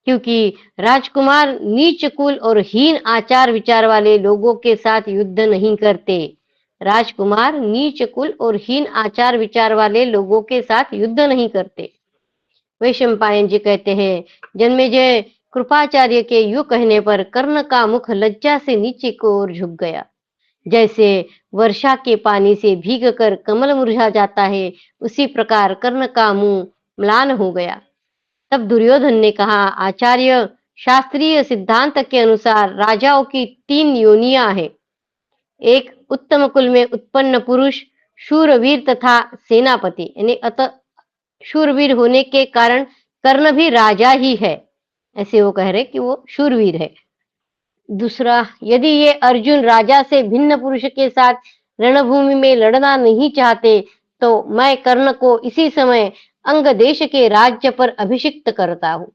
S1: क्योंकि राजकुमार नीच कुल और हीन आचार विचार वाले लोगों के साथ युद्ध नहीं करते। राजकुमार नीच कुल और हीन आचार विचार वाले लोगों के साथ युद्ध नहीं करते। वैशंपायन जी कहते हैं, जन्मेजय कृपाचार्य के यूं कहने पर कर्ण का मुख लज्जा से नीचे की ओर झुक गया। जैसे वर्षा के पानी से भीग कर कमल मुरझा जाता है, उसी प्रकार कर्ण का मुंह म्लान हो गया। तब दुर्योधन ने कहा, आचार्य, शास्त्रीय सिद्धांत के अनुसार राजाओं की 3 योनियां हैं। एक उत्तम कुल में उत्पन्न पुरुष, शूरवीर तथा सेनापति, यानी अत शूरवीर होने के कारण कर्ण भी राजा ही है। ऐसे वो कह रहे कि वो शूरवीर है। दूसरा, यदि ये अर्जुन राजा से भिन्न पुरुष के साथ रणभूमि में लड़ना नहीं चाहते, तो मैं कर्ण को इसी समय अंग देश के राज्य पर अभिषिक्त करता हूँ।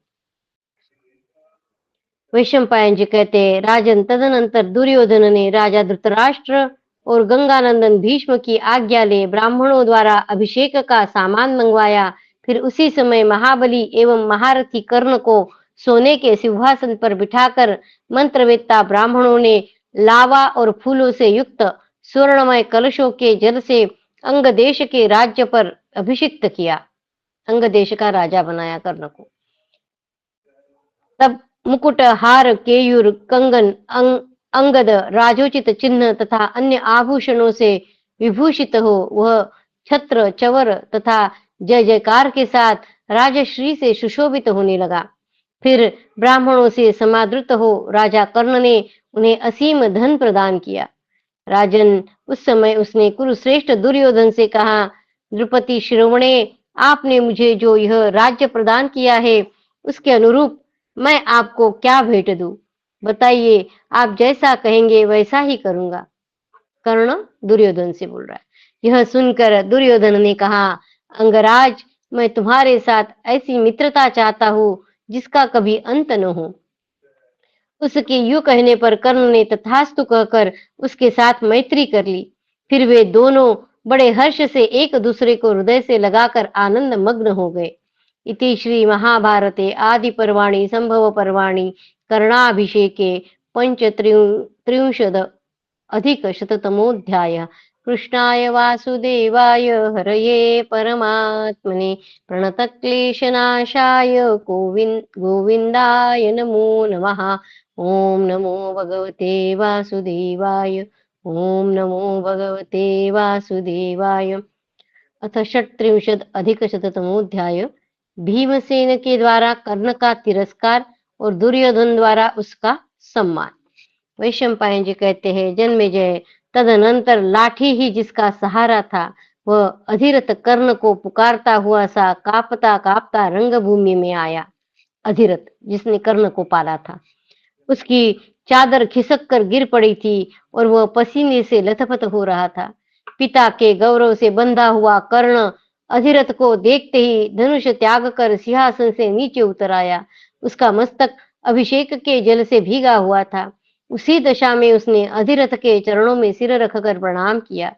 S1: वैशंपायन जी कहते, राजन, तदनंतर दुर्योधन ने राजा धृतराष्ट्र और गंगानंदन भीष्म की आज्ञा ले ब्राह्मणों द्वारा अभिषेक का सामान मंगवाया। फिर उसी समय महाबली एवं महारथी कर्ण को सोने के सिंहासन पर बिठाकर मंत्रवेत्ता ब्राह्मणों ने लावा और फूलों से युक्त स्वर्णमय कलशों के जल से अंग देश के राज्य पर अभिषिक्त किया। अंग देश का राजा बनाया कर्ण को। तब मुकुट, हार, केयूर, कंगन, अंगद, राजोचित चिन्ह तथा अन्य आभूषणों से विभूषित हो वह छत्र, चवर तथा जय जयकार के साथ राजश्री से सुशोभित होने लगा। फिर ब्राह्मणों से समादृत हो राजा कर्ण ने उन्हें असीम धन प्रदान किया। राजन, उस समय उसने कुरुश्रेष्ठ दुर्योधन से कहा, द्रुपति शिरोमणे, आपने मुझे जो यह राज्य प्रदान किया है, उसके अनुरूप मैं आपको क्या भेंट दूं? बताइए, आप जैसा कहेंगे वैसा ही करूंगा। कर्ण दुर्योधन से बोल रहा है। यह सुनकर दुर्योधन ने कहा, अंगराज, मैं तुम्हारे साथ ऐसी मित्रता चाहता हूँ जिसका कभी अंत न हो। उसके यूं कहने पर कर्ण ने तथास्तु कहकर उसके साथ मैत्री कर ली। फिर वे दोनों बड़े हर्ष से एक दूसरे को हृदय से लगाकर आनंद मग्न हो गए। इति श्री महाभारते आदि पर्वाणि संभव पर्वाणि कर्णाभिषेके पंचत्रिंशद अधिक शततमोऽध्यायः। कृष्णाय वासुदेवाय हरये परमात्मने प्रणतक्लेशनाशाय गोविन्दाय नमो नमः। ओम नमो भगवते वासुदेवाय। ओम नमो भगवते वासुदेवाय। अथ षट्त्रिंशद अधिक शततमोऽध्याय। भीमसेन के द्वारा कर्ण का तिरस्कार और दुर्योधन द्वारा उसका सम्मान। वैशंपायन जी कहते हैं, जन्मेजय, तदनंतर लाठी ही जिसका सहारा था, वह अधिरथ कर्ण को पुकारता हुआ सा कांपता कांपता रंगभूमि में आया। अधिरथ जिसने कर्ण को पाला था, उसकी चादर खिसक कर गिर पड़ी थी और वह पसीने से लथपथ हो रहा था। पिता के गौरव से बंधा हुआ कर्ण अधिरथ को देखते ही धनुष त्याग कर सिंहासन से नीचे उतर आया। उसका मस्तक अभिषेक के जल से भीगा हुआ था। उसी दशा में उसने अधिरथ के चरणों में सिर रखकर प्रणाम किया।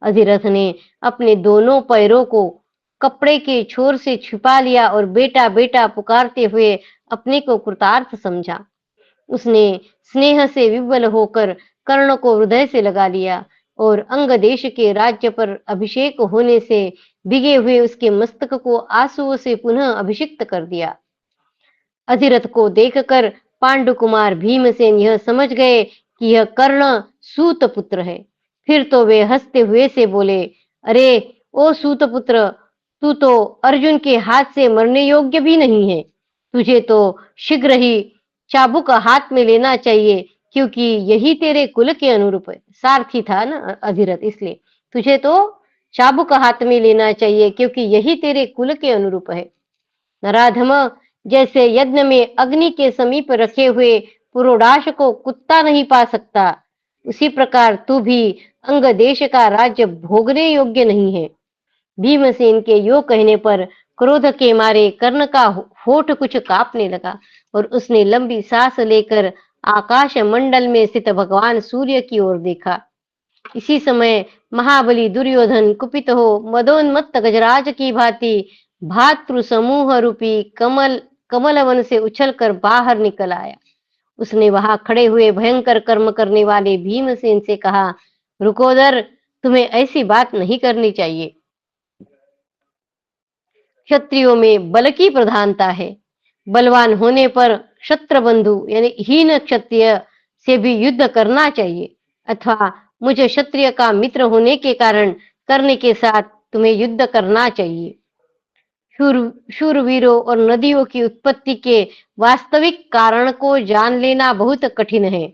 S1: अधिरथ ने अपने दोनों पैरों को कपड़े के छोर से छिपा लिया और बेटा बेटा पुकारते हुए अपने को कृतार्थ समझा। उसने स्नेह से विह्वल होकर कर्ण को हृदय से लगा लिया और अंग देश के राज्य पर अभिषेक होने से भिगे हुए उसके मस्तक को आंसुओं से पुनः अभिषिक्त कर दिया। अधिरथ को देखकर पांडु कुमार भीमसेन यह समझ गए कि यह कर्ण सूत पुत्र है। फिर तो वे हंसते हुए से बोले, अरे ओ सूत पुत्र, तू तो अर्जुन के हाथ से मरने योग्य भी नहीं है। तुझे तो शीघ्र ही चाबुक हाथ में लेना चाहिए, क्योंकि यही तेरे कुल के अनुरूप है। सारथी था ना अधिरथ, इसलिए तुझे तो चाबुक हाथ में लेना चाहिए, क्योंकि यही तेरे कुल के अनुरूप है। नराधम, जैसे यज्ञ में अग्नि के समीप रखे हुए पुरोडाश को कुत्ता नहीं पा सकता, उसी प्रकार तू भी अंग देश का राज्य भोगने योग्य नहीं है। भीमसेन के यो कहने पर क्रोध के मारे कर्ण का होठ कुछ कांपने लगा और उसने लंबी सांस लेकर आकाश मंडल में स्थित भगवान सूर्य की ओर देखा। इसी समय महाबली दुर्योधन कुपित हो मदोन्मत्त गजराज की भांति भातृ समूह रूपी कमल कमल वन से उछलकर बाहर निकल आया। उसने वहां खड़े हुए भयंकर कर्म करने वाले भीमसेन से कहा, रुकोदर, तुम्हें ऐसी बात नहीं करनी चाहिए। क्षत्रियों में बल की प्रधानता है। बलवान होने पर क्षत्रबंधु यानी हीन क्षत्रिय से भी युद्ध करना चाहिए, अथवा मुझे क्षत्रिय का मित्र होने के कारण करने के साथ तुम्हें युद्ध करना चाहिए। शूर शूरवीरों और नदियों की उत्पत्ति के वास्तविक कारण को जान लेना बहुत कठिन है।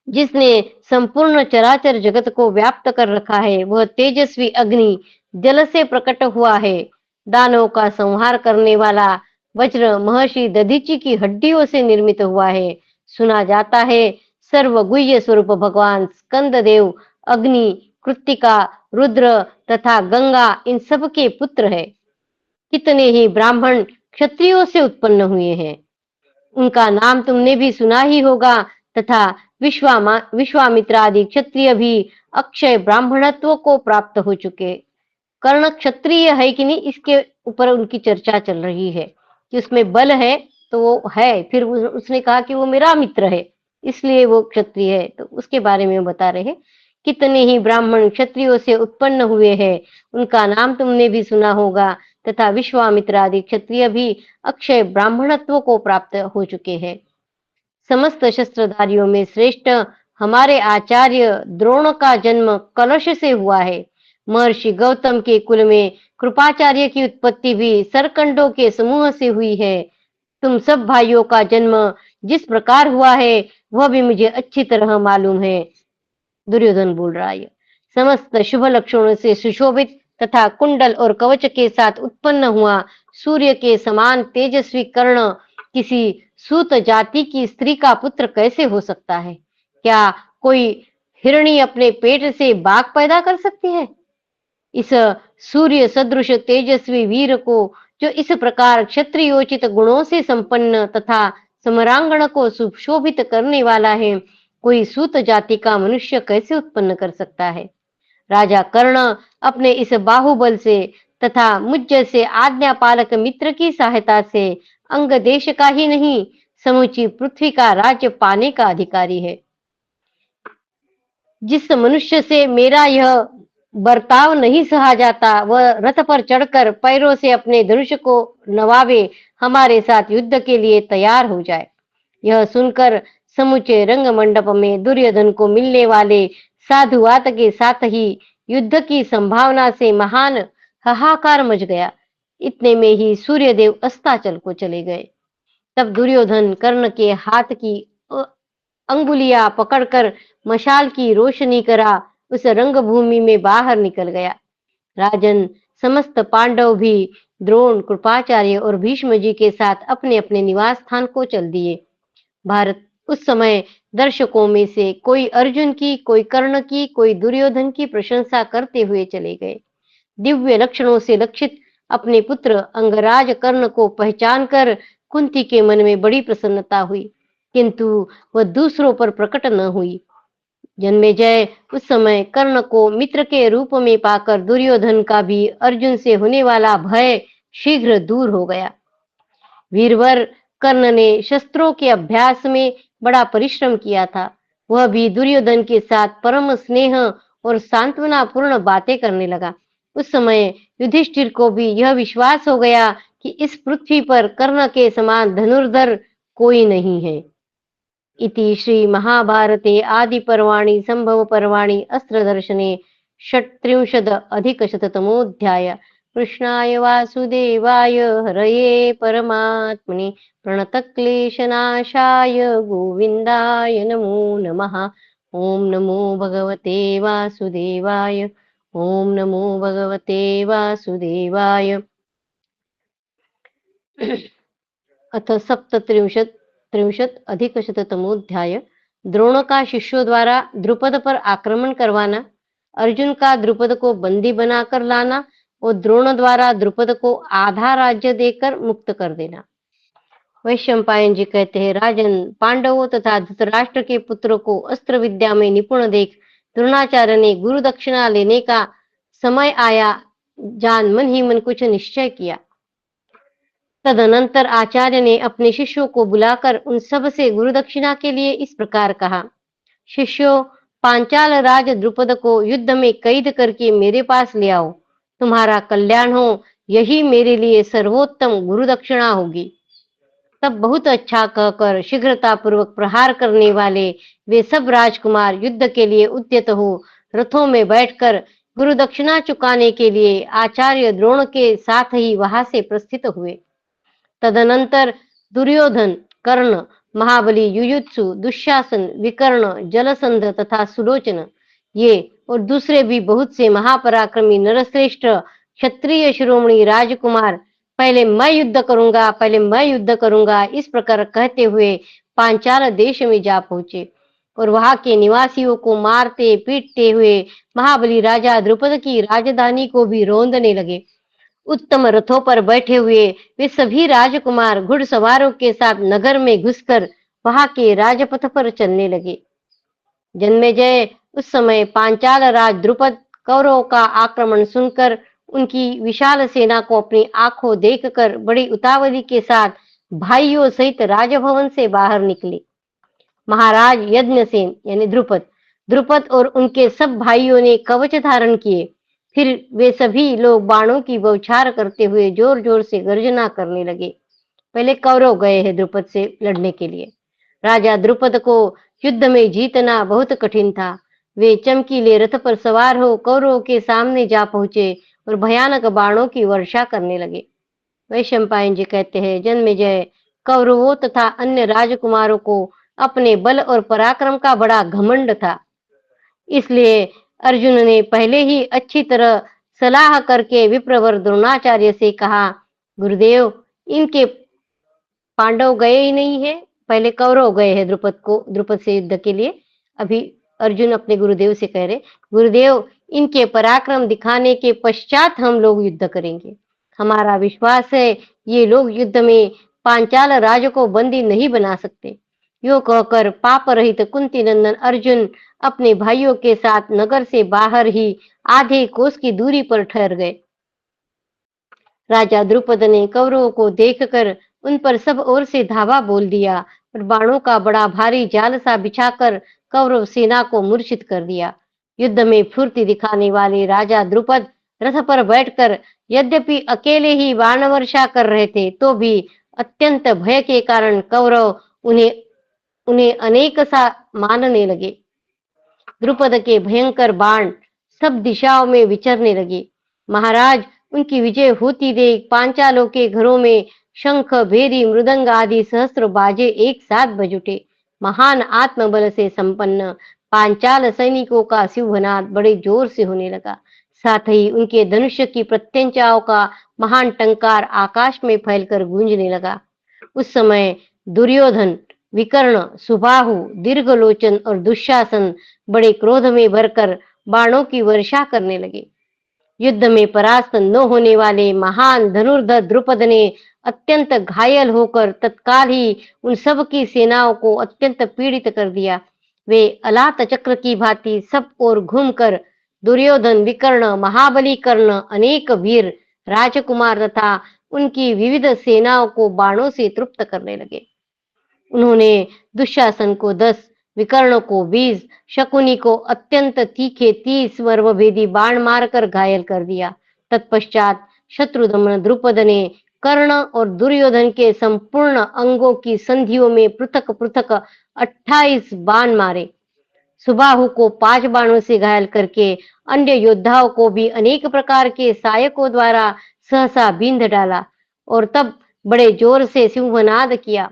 S1: जिसने संपूर्ण चराचर जगत को व्याप्त कर रखा है, वह तेजस्वी अग्नि जल से प्रकट हुआ है। दानवों का संहार करने वाला वज्र महर्षि दधीचि की हड्डियों से निर्मित हुआ है। सुना जाता है सर्वगुह्य स्वरूप भगवान स्कंद देव अग्नि, कृत्तिका, रुद्र तथा गंगा इन सब के पुत्र है। कितने ही ब्राह्मण क्षत्रियों से उत्पन्न हुए हैं। उनका नाम तुमने भी सुना ही होगा, तथा विश्वामित्र आदि क्षत्रिय भी अक्षय ब्राह्मणत्व को प्राप्त हो चुके। कर्ण क्षत्रिय है कि नहीं, इसके ऊपर उनकी चर्चा चल रही है कि उसमें बल है तो वो है, फिर उसने कहा कि वो मेरा मित्र है इसलिए वो क्षत्रिय है, तो उसके बारे में बता रहे हैं। कितने ही ब्राह्मण क्षत्रियों से उत्पन्न हुए हैं, उनका नाम तुमने भी सुना होगा, तथा विश्वामित्र आदि क्षत्रिय भी अक्षय ब्राह्मणत्व को प्राप्त हो चुके हैं। समस्त शस्त्रधारियों में श्रेष्ठ हमारे आचार्य द्रोण का जन्म कलश से हुआ है। महर्षि गौतम के कुल में कृपाचार्य की उत्पत्ति भी सरकंडों के समूह से हुई है। तुम सब भाइयों का जन्म जिस प्रकार हुआ है वह भी मुझे अच्छी तरह मालूम है। दुर्योधन बोल रहा है। समस्त शुभ लक्षणों से सुशोभित तथा कुंडल और कवच के साथ उत्पन्न हुआ सूर्य के समान तेजस्वी कर्ण किसी सूत जाति की स्त्री का पुत्र कैसे हो सकता है? क्या कोई हिरणी अपने पेट से बाघ पैदा कर सकती है? इस सूर्य सदृश तेजस्वी वीर को, जो इस प्रकार क्षत्रियोचित गुणों से संपन्न तथा समरांगण को सुशोभित करने वाला है, कोई सूत जाति का मनुष्य कैसे उत्पन्न कर सकता है? राजा कर्ण अपने इस बाहुबल से तथा मुझ जैसे आज्ञा पालक मित्र की सहायता से अंग देश का ही नहीं, समूची पृथ्वी का राज्य पाने का अधिकारी है। जिस मनुष्य से मेरा यह बर्ताव नहीं सहा जाता, वह रथ पर चढ़कर पैरों से अपने धनुष को नवावे, हमारे साथ युद्ध के लिए तैयार हो जाए। यह सुनकर समूचे रंग मंडप में दुर्योधन को मिलने वाले साधुवात के साथ ही युद्ध की संभावना से महान हाहाकार मच गया। इतने में ही सूर्यदेव अस्ताचल को चले गए। तब दुर्योधन कर्ण के हाथ की अंगुलियां पकड़कर मशाल की रोशनी करा उस रंगभूमि में बाहर निकल गया। राजन, समस्त पांडव भी द्रोण, कृपाचार्य और भीष्म जी के साथ अपने अपने निवास स्थान को चल दिए। भारत उस समय दर्शकों में से कोई अर्जुन की, कोई कर्ण की, कोई दुर्योधन की प्रशंसा करते हुए चले गए। दिव्य लक्षणों से लक्षित अपने पुत्र अंगराज कर्ण को पहचान कर कुंती के मन में बड़ी प्रसन्नता हुई, किंतु वह दूसरों पर प्रकट न हुई। जन्मेजय उस समय कर्ण को मित्र के रूप में पाकर दुर्योधन का भी अर्जुन से होने वाला भय शीघ्र दूर हो गया। वीरवर कर्ण ने शस्त्रों के अभ्यास में बड़ा परिश्रम किया था। वह भी दुर्योधन के साथ परम स्नेह और सांत्वना पूर्ण बातें करने लगा। उस समय युधिष्ठिर को भी यह विश्वास हो गया कि इस पृथ्वी पर कर्ण के समान धनुर्धर कोई नहीं है। इति श्री महाभारते आदि पर्वाणि संभव पर्वाणि अस्त्र दर्शने षट्त्रिंशद अधिक शततमोऽध्याय। कृष्णाय वासुदेवाय हरये परमात्मने प्रणतक्लेशनाशाय गोविन्दाय नमो नमः। ओम नमो भगवते वासुदेवाय। ओम नमो भगवते वासुदेवाय। अथ त्रिंशत् अधिक शततमोऽध्याय। द्रोण का शिष्यों द्वारा द्रुपद पर आक्रमण करवाना, अर्जुन का द्रुपद को बंदी बनाकर लाना और द्रोण द्वारा द्रुपद को आधा राज्य देकर मुक्त कर देना। वैशंपायन जी कहते हैं, राजन, पांडवों तथा धृतराष्ट्र के पुत्रों को अस्त्र विद्या में निपुण देख द्रोणाचार्य ने गुरु दक्षिणा लेने का समय आया जान मन ही मन कुछ निश्चय किया। तदनंतर आचार्य ने अपने शिष्यों को बुलाकर उन सब से गुरु दक्षिणा के लिए इस प्रकार कहा। शिष्यों, पांचाल राज द्रुपद को युद्ध में कैद करके मेरे पास ले आओ। तुम्हारा कल्याण हो, यही मेरे लिए सर्वोत्तम गुरु दक्षिणा होगी। तब बहुत अच्छा कहकर शीघ्रता पूर्वक प्रहार करने वाले वे सब राजकुमार युद्ध के लिए उद्यत हो रथों में बैठकर गुरु दक्षिणा चुकाने के लिए आचार्य द्रोण के साथ ही वहां से प्रस्थित हुए। तदनंतर दुर्योधन, कर्ण, महाबली, युयुत्सु, दुशासन, विकर्ण, जलसंध तथा सुलोचन ये और दूसरे भी बहुत से महापराक्रमी नरश्रेष्ठ क्षत्रिय शिरोमणि राजकुमार पहले मैं युद्ध करूंगा, पहले मैं युद्ध करूंगा, इस प्रकार कहते हुए पांचाल देश में जा पहुंचे और वहां के निवासियों को मारते पीटते हुए महाबली राजा द्रुपद की राजधानी को भी रौंदने लगे। उत्तम रथों पर बैठे हुए वे सभी राजकुमार घुड़सवारों के साथ नगर में घुसकर वहां के राजपथ पर चलने लगे। जन्मेजय उस समय पांचाल राज द्रुपद कौरवों का आक्रमण सुनकर उनकी विशाल सेना को अपनी आंखों देखकर बड़ी उतावली के साथ भाइयों सहित राजभवन से बाहर निकले। महाराज यज्ञसेन यानी द्रुपद द्रुपद और उनके सब भाइयों ने कवच धारण किए। फिर वे सभी लोग बाणों की बौछार करते हुए जोर जोर से गर्जना करने लगे। पहले कौरव गए हैं द्रुपद से लड़ने के लिए। राजा द्रुपद को युद्ध में जीतना बहुत कठिन था। वे चमकीले रथ पर सवार हो कौरवों के सामने जा पहुंचे और भयानक बाणों की वर्षा करने लगे। वैशंपायन जी कहते हैं, जन्मेजय कौरवों तथा अन्य राजकुमारों को अपने बल और पराक्रम का बड़ा घमंड था। इसलिए अर्जुन ने पहले ही अच्छी तरह सलाह करके विप्रवर द्रोणाचार्य से कहा, गुरुदेव इनके पांडव गए ही नहीं है, पहले कौरव गए हैं द्रुपद से युद्ध के लिए। अभी अर्जुन अपने गुरुदेव से कह रहे, गुरुदेव इनके पराक्रम दिखाने के पश्चात हम लोग युद्ध करेंगे। हमारा विश्वास है ये लोग युद्ध में पांचाल राज को बंदी नहीं बना सकते। यो कहकर पाप रहित कुंती नंदन अर्जुन अपने भाइयों के साथ नगर से बाहर ही आधे कोस की दूरी पर ठहर गए। राजा द्रुपद ने कौरवों को देखकर उन पर सब ओर से धावा बोल दिया और बाणों का बड़ा भारी जाल सा बिछाकर कौरव सेना को मूर्छित कर दिया। युद्ध में फुर्ती दिखाने वाले राजा द्रुपद रथ पर बैठकर यद्यपि अकेले ही बाण वर्षा कर रहे थे, तो भी अत्यंत भय के कारण कौरव उन्हें अनेक सा मानने लगे। द्रुपद के भयंकर बाण सब दिशाओं में विचरने लगे। महाराज उनकी विजय होती देख पांचालों के घरों में शंख, भेरी, मृदंग आदि सहस्त्र बाजे एक साथ बज उठे। महान आत्मबल से संपन्न पांचाल सैनिकों का सिंहनाद बड़े जोर से होने लगा। साथ ही उनके धनुष्य की प्रत्यंचाओं का महान टंकार आकाश में फैलकर गूंजने लगा। उस समय दुर्योधन, विकर्ण, सुबाहु, दीर्घलोचन और दुशासन बड़े क्रोध में भरकर बाणों की वर्षा करने लगे। युद्ध में परास्त न होने वाले महान धनुर्धर द्रुपद ने अत्यंत घायल होकर तत्काल ही उन सब की सेनाओं को अत्यंत पीड़ित कर दिया। वे अलात चक्र की भांति सब ओर घूमकर दुर्योधन, विकर्ण, महाबली, कर्ण, अनेक वीर राजकुमार तथा उनकी विविध सेनाओं को बाणों से तृप्त करने लगे। उन्होंने दुशासन को 10, विकर्ण को 20, शकुनी को अत्यंत तीखे 30 मर्मभेदी बाण मारकर घायल कर दिया। तत्पश्चात शत्रुदमन द्रुपद ने कर्ण और दुर्योधन के संपूर्ण अंगों की संधियों में पृथक पृथक 28 बाण मारे। सुबाहु को 5 बाणों से घायल करके अन्य योद्धाओं को भी अनेक प्रकार के सहायकों द्वारा सहसा बींध डाला और तब बड़े जोर से सिंहनाद किया।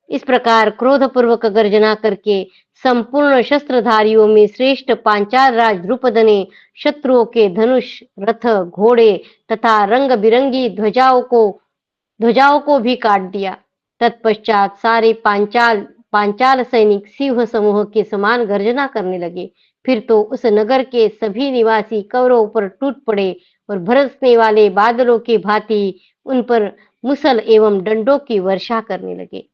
S1: इस प्रकार क्रोधपूर्वक गर्जना करके संपूर्ण शस्त्रधारियों में श्रेष्ठ पांचाल राज द्रुपद ने शत्रुओं के धनुष, रथ, घोड़े तथा रंग बिरंगी ध्वजाओं को भी काट दिया। तत्पश्चात सारे पांचाल सैनिक सिंह समूह के समान गर्जना करने लगे। फिर तो उस नगर के सभी निवासी कौरवों पर टूट पड़े और बरसने वाले बादलों की भांति उन पर मुसल एवं डंडों की वर्षा करने लगे।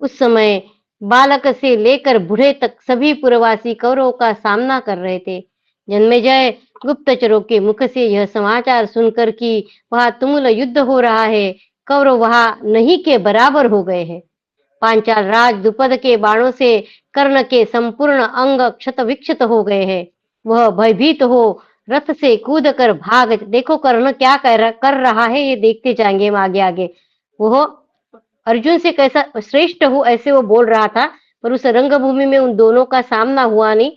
S1: उस समय बालक से लेकर बूढ़े तक सभी पुरवासी कौरवों का सामना कर रहे थे। जन्मेजय गुप्तचरों के मुख से यह समाचार सुनकर कि वहां तुमुल युद्ध हो रहा है, कौरव वहां नहीं के बराबर हो गए हैं। पांचाल राज द्रुपद के बाणों से कर्ण के संपूर्ण अंग क्षत विक्षत हो गए हैं। वह भयभीत हो रथ से कूद कर भाग, देखो कर्ण क्या कर रहा है, ये देखते जाएंगे हम आगे आगे। वो अर्जुन से कैसा श्रेष्ठ हूं ऐसे वो बोल रहा था, पर उस रंगभूमि में उन दोनों का सामना हुआ नहीं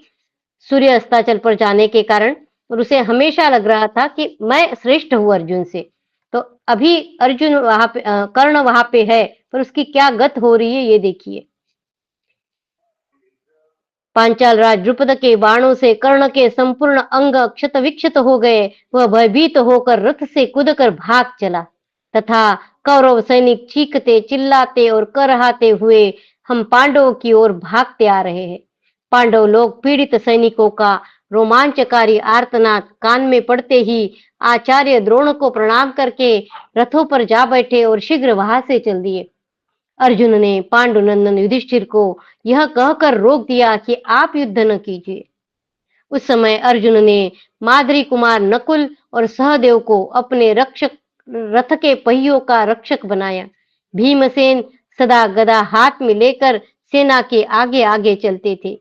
S1: सूर्य अस्ताचल पर जाने के कारण, और उसे हमेशा लग रहा था कि मैं श्रेष्ठ हूं अर्जुन से। तो अभी अर्जुन वहां पे कर्ण वहां पे है, पर उसकी क्या गत हो रही है ये देखिए। पांचाल राज द्रुपद के बाणों से कर्ण के संपूर्ण अंग क्षत विक्षत हो गए। वह भयभीत होकर रथ से कूदकर भाग चला तथा कौरव सैनिक चीखते चिल्लाते और करहाते हुए हम पांडवों की ओर भागते आ रहे हैं। पांडव लोग पीड़ित सैनिकों का रोमांचकारी आर्तनाद कान में पड़ते ही आचार्य द्रोण को प्रणाम करके रथों पर जा बैठे और शीघ्र वहां से चल दिए। अर्जुन ने पांडुनंदन युधिष्ठिर को यह कहकर रोक दिया कि आप युद्ध न कीजिए। उस समय अर्जुन ने माद्री कुमार नकुल और सहदेव को अपने रक्षक रथ के पहियों का रक्षक बनाया। भीमसेन सदा गदा हाथ में लेकर सेना के आगे आगे चलते थे।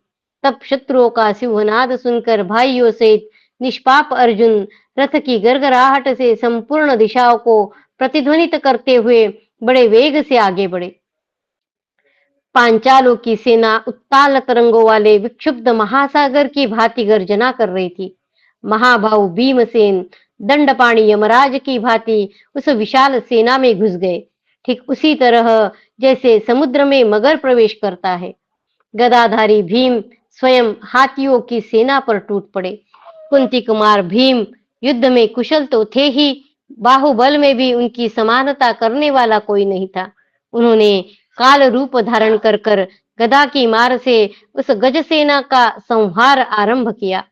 S1: तब शत्रुओं का सिंहनाद सुनकर भाइयों सहित निष्पाप अर्जुन रथ की गरगराहट से संपूर्ण दिशाओं को प्रतिध्वनित करते हुए बड़े वेग से आगे बढ़े। पांचालों की सेना उत्ताल तरंगों वाले विक्षुब्ध महासागर की भांति गर्जना कर रही थी। महाबाहु भीमसेन दंडपाणि यमराज की भांति उस विशाल सेना में घुस गए, ठीक उसी तरह जैसे समुद्र में मगर प्रवेश करता है। गदाधारी भीम स्वयं हाथियों की सेना पर टूट पड़े। कुंती कुमार भीम युद्ध में कुशल तो थे ही, बाहुबल में भी उनकी समानता करने वाला कोई नहीं था। उन्होंने काल रूप धारण कर कर गदा की मार से उस गज सेना का संहार आरंभ किया।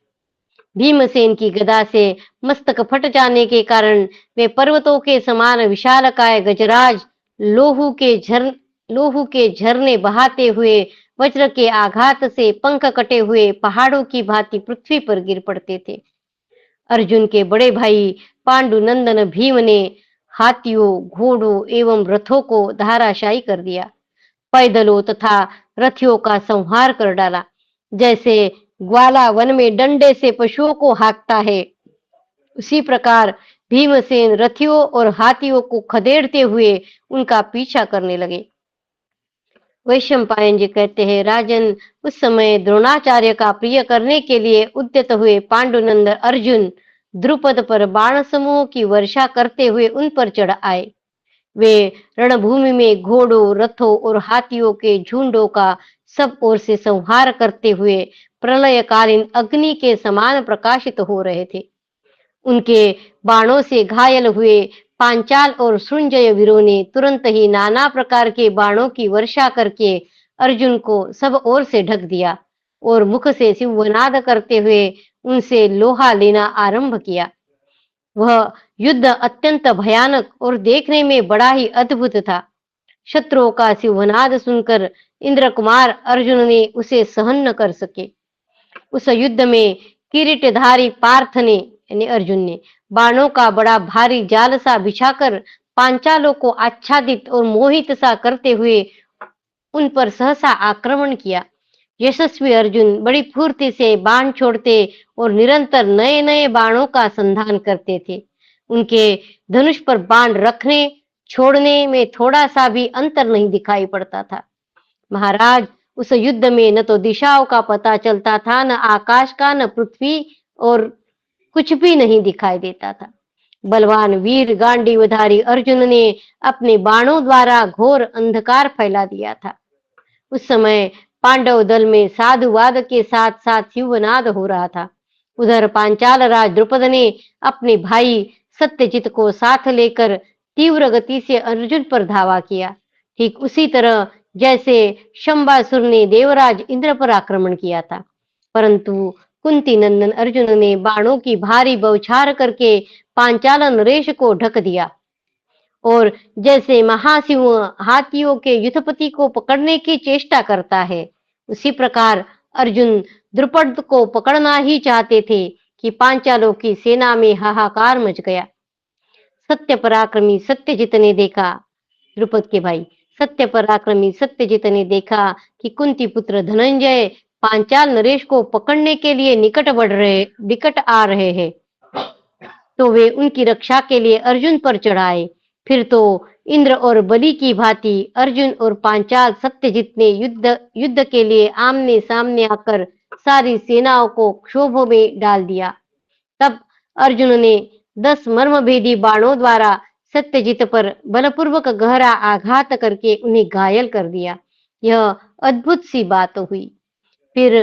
S1: भीमसेन की गदा से मस्तक फट जाने के कारण वे पर्वतों के समान विशालकाय गजराज लोहू के झरने बहाते हुए वज्र के आघात से पंख कटे हुए पहाड़ों की भांति पृथ्वी पर गिर पड़ते थे। अर्जुन के बड़े भाई पांडुनंदन भीम ने हाथियों घोड़ों एवं रथों को धाराशायी कर दिया। पैदलों तथा रथियों का संहार कर डाला। जैसे ग्वाला वन में डंडे से पशुओं को हाँकता है, उसी प्रकार भीमसेन रथियों और हाथियों को खदेड़ते हुए उनका पीछा करने लगे। वैशंपायन जी कहते हैं, राजन, उस समय द्रोणाचार्य का प्रिय करने के लिए उद्यत हुए पांडुनंद अर्जुन द्रुपद पर बाण समूह की वर्षा करते हुए उन पर चढ़ आए। वे रणभूमि में घोड़ों रथों और हाथियों के झुंडों का सब ओर से संहार करते हुए प्रलयकालीन अग्नि के समान प्रकाशित हो रहे थे। उनके बाणों से घायल हुए पांचाल और सृंजय वीरों ने तुरंत ही नाना प्रकार के बाणों की वर्षा करके अर्जुन को सब ओर से ढक दिया और मुख से सिंहनाद करते हुए उनसे लोहा लेना आरंभ किया। वह युद्ध अत्यंत भयानक और देखने में बड़ा ही अद्भुत था। शत्रुओं का सिंहनाद सुनकर इंद्र कुमार अर्जुन ने उसे सहन न कर सके। उस युद्ध में किरीटधारी पार्थ ने यानी अर्जुन ने बाणों का बड़ा भारी जाल सा बिछाकर पांचालों को आच्छादित और मोहित सा करते हुए उन पर सहसा आक्रमण किया। यशस्वी अर्जुन बड़ी फुर्ती से बाण छोड़ते और निरंतर नए नए बाणों का संधान करते थे। उनके धनुष पर बाण रखने छोड़ने में थोड़ा सा भी अंतर नहीं दिखाई पड़ता था। महाराज, उस युद्ध में न तो दिशाओं का पता चलता था, न आकाश का, न पृथ्वी, और कुछ भी नहीं दिखाई देता था। बलवान वीर गांडीवधारी अर्जुन ने अपने बाणों द्वारा घोर अंधकार फैला दिया था। उस समय पांडव दल में साधुवाद के साथ साथ शिवनाद हो रहा था। उधर पांचाल राज द्रुपद ने अपने भाई सत्यजित को साथ लेकर तीव्र गति से अर्जुन पर धावा किया, ठीक उसी तरह जैसे शंबासुर ने देवराज इंद्र पर आक्रमण किया था। परंतु कुंती नंदन अर्जुन ने बाणों की भारी बौछार करके पांचाल नरेश को ढक दिया, और जैसे महासिंह हाथियों के युद्धपति को पकड़ने की चेष्टा करता है, उसी प्रकार अर्जुन द्रुपद को पकड़ना ही चाहते थे कि पांचालों की सेना में हाहाकार मच गया। सत्य पराक्रमी सत्यजित ने देखा द्रुपद के भाई सत्य पराक्रमी सत्यजित ने देखा कि कुंती पुत्र धनंजय पांचाल नरेश को पकड़ने के लिए निकट आ रहे हैं, तो वे उनकी रक्षा के लिए अर्जुन पर चढ़ाए। फिर तो इंद्र और बलि की भांति अर्जुन और पांचाल सत्यजित ने युद्ध के लिए आमने सामने आकर सारी सेनाओं को क्षोभ में डाल दिया। तब अर्जुन ने 10 मर्मभेदी बाणों द्वारा सत्यजित पर बलपूर्वक गहरा आघात करके उन्हें घायल कर दिया। यह अद्भुत सी बात हुई। फिर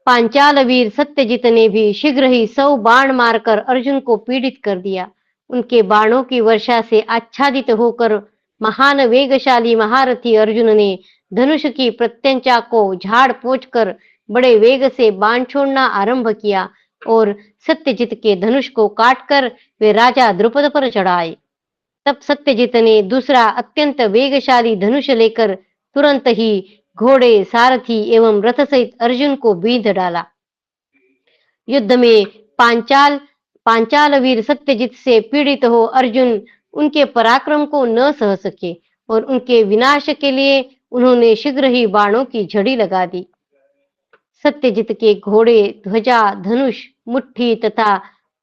S1: पांचाल वीर सत्यजित ने भी शीघ्र ही 100 बाण मारकर अर्जुन को पीड़ित कर दिया। उनके बाणों की वर्षा से आच्छादित होकर महान वेगशाली महारथी अर्जुन ने धनुष की प्रत्यंचा को झाड़ पोंछ कर बड़े वेग से बाण छोड़ना आरंभ किया और सत्यजित के धनुष को काटकर वे राजा द्रुपद पर चढ़ाए। तब सत्यजित ने दूसरा अत्यंत वेगशाली धनुष लेकर तुरंत ही घोड़े सारथी एवं रथ सहित अर्जुन को बींध डाला। युद्ध में पांचाल वीर सत्यजित से पीड़ित हो अर्जुन उनके पराक्रम को न सह सके और उनके विनाश के लिए उन्होंने शीघ्र ही बाणों की झड़ी लगा दी। सत्यजित के घोड़े, ध्वजा, धनुष, मुट्ठी तथा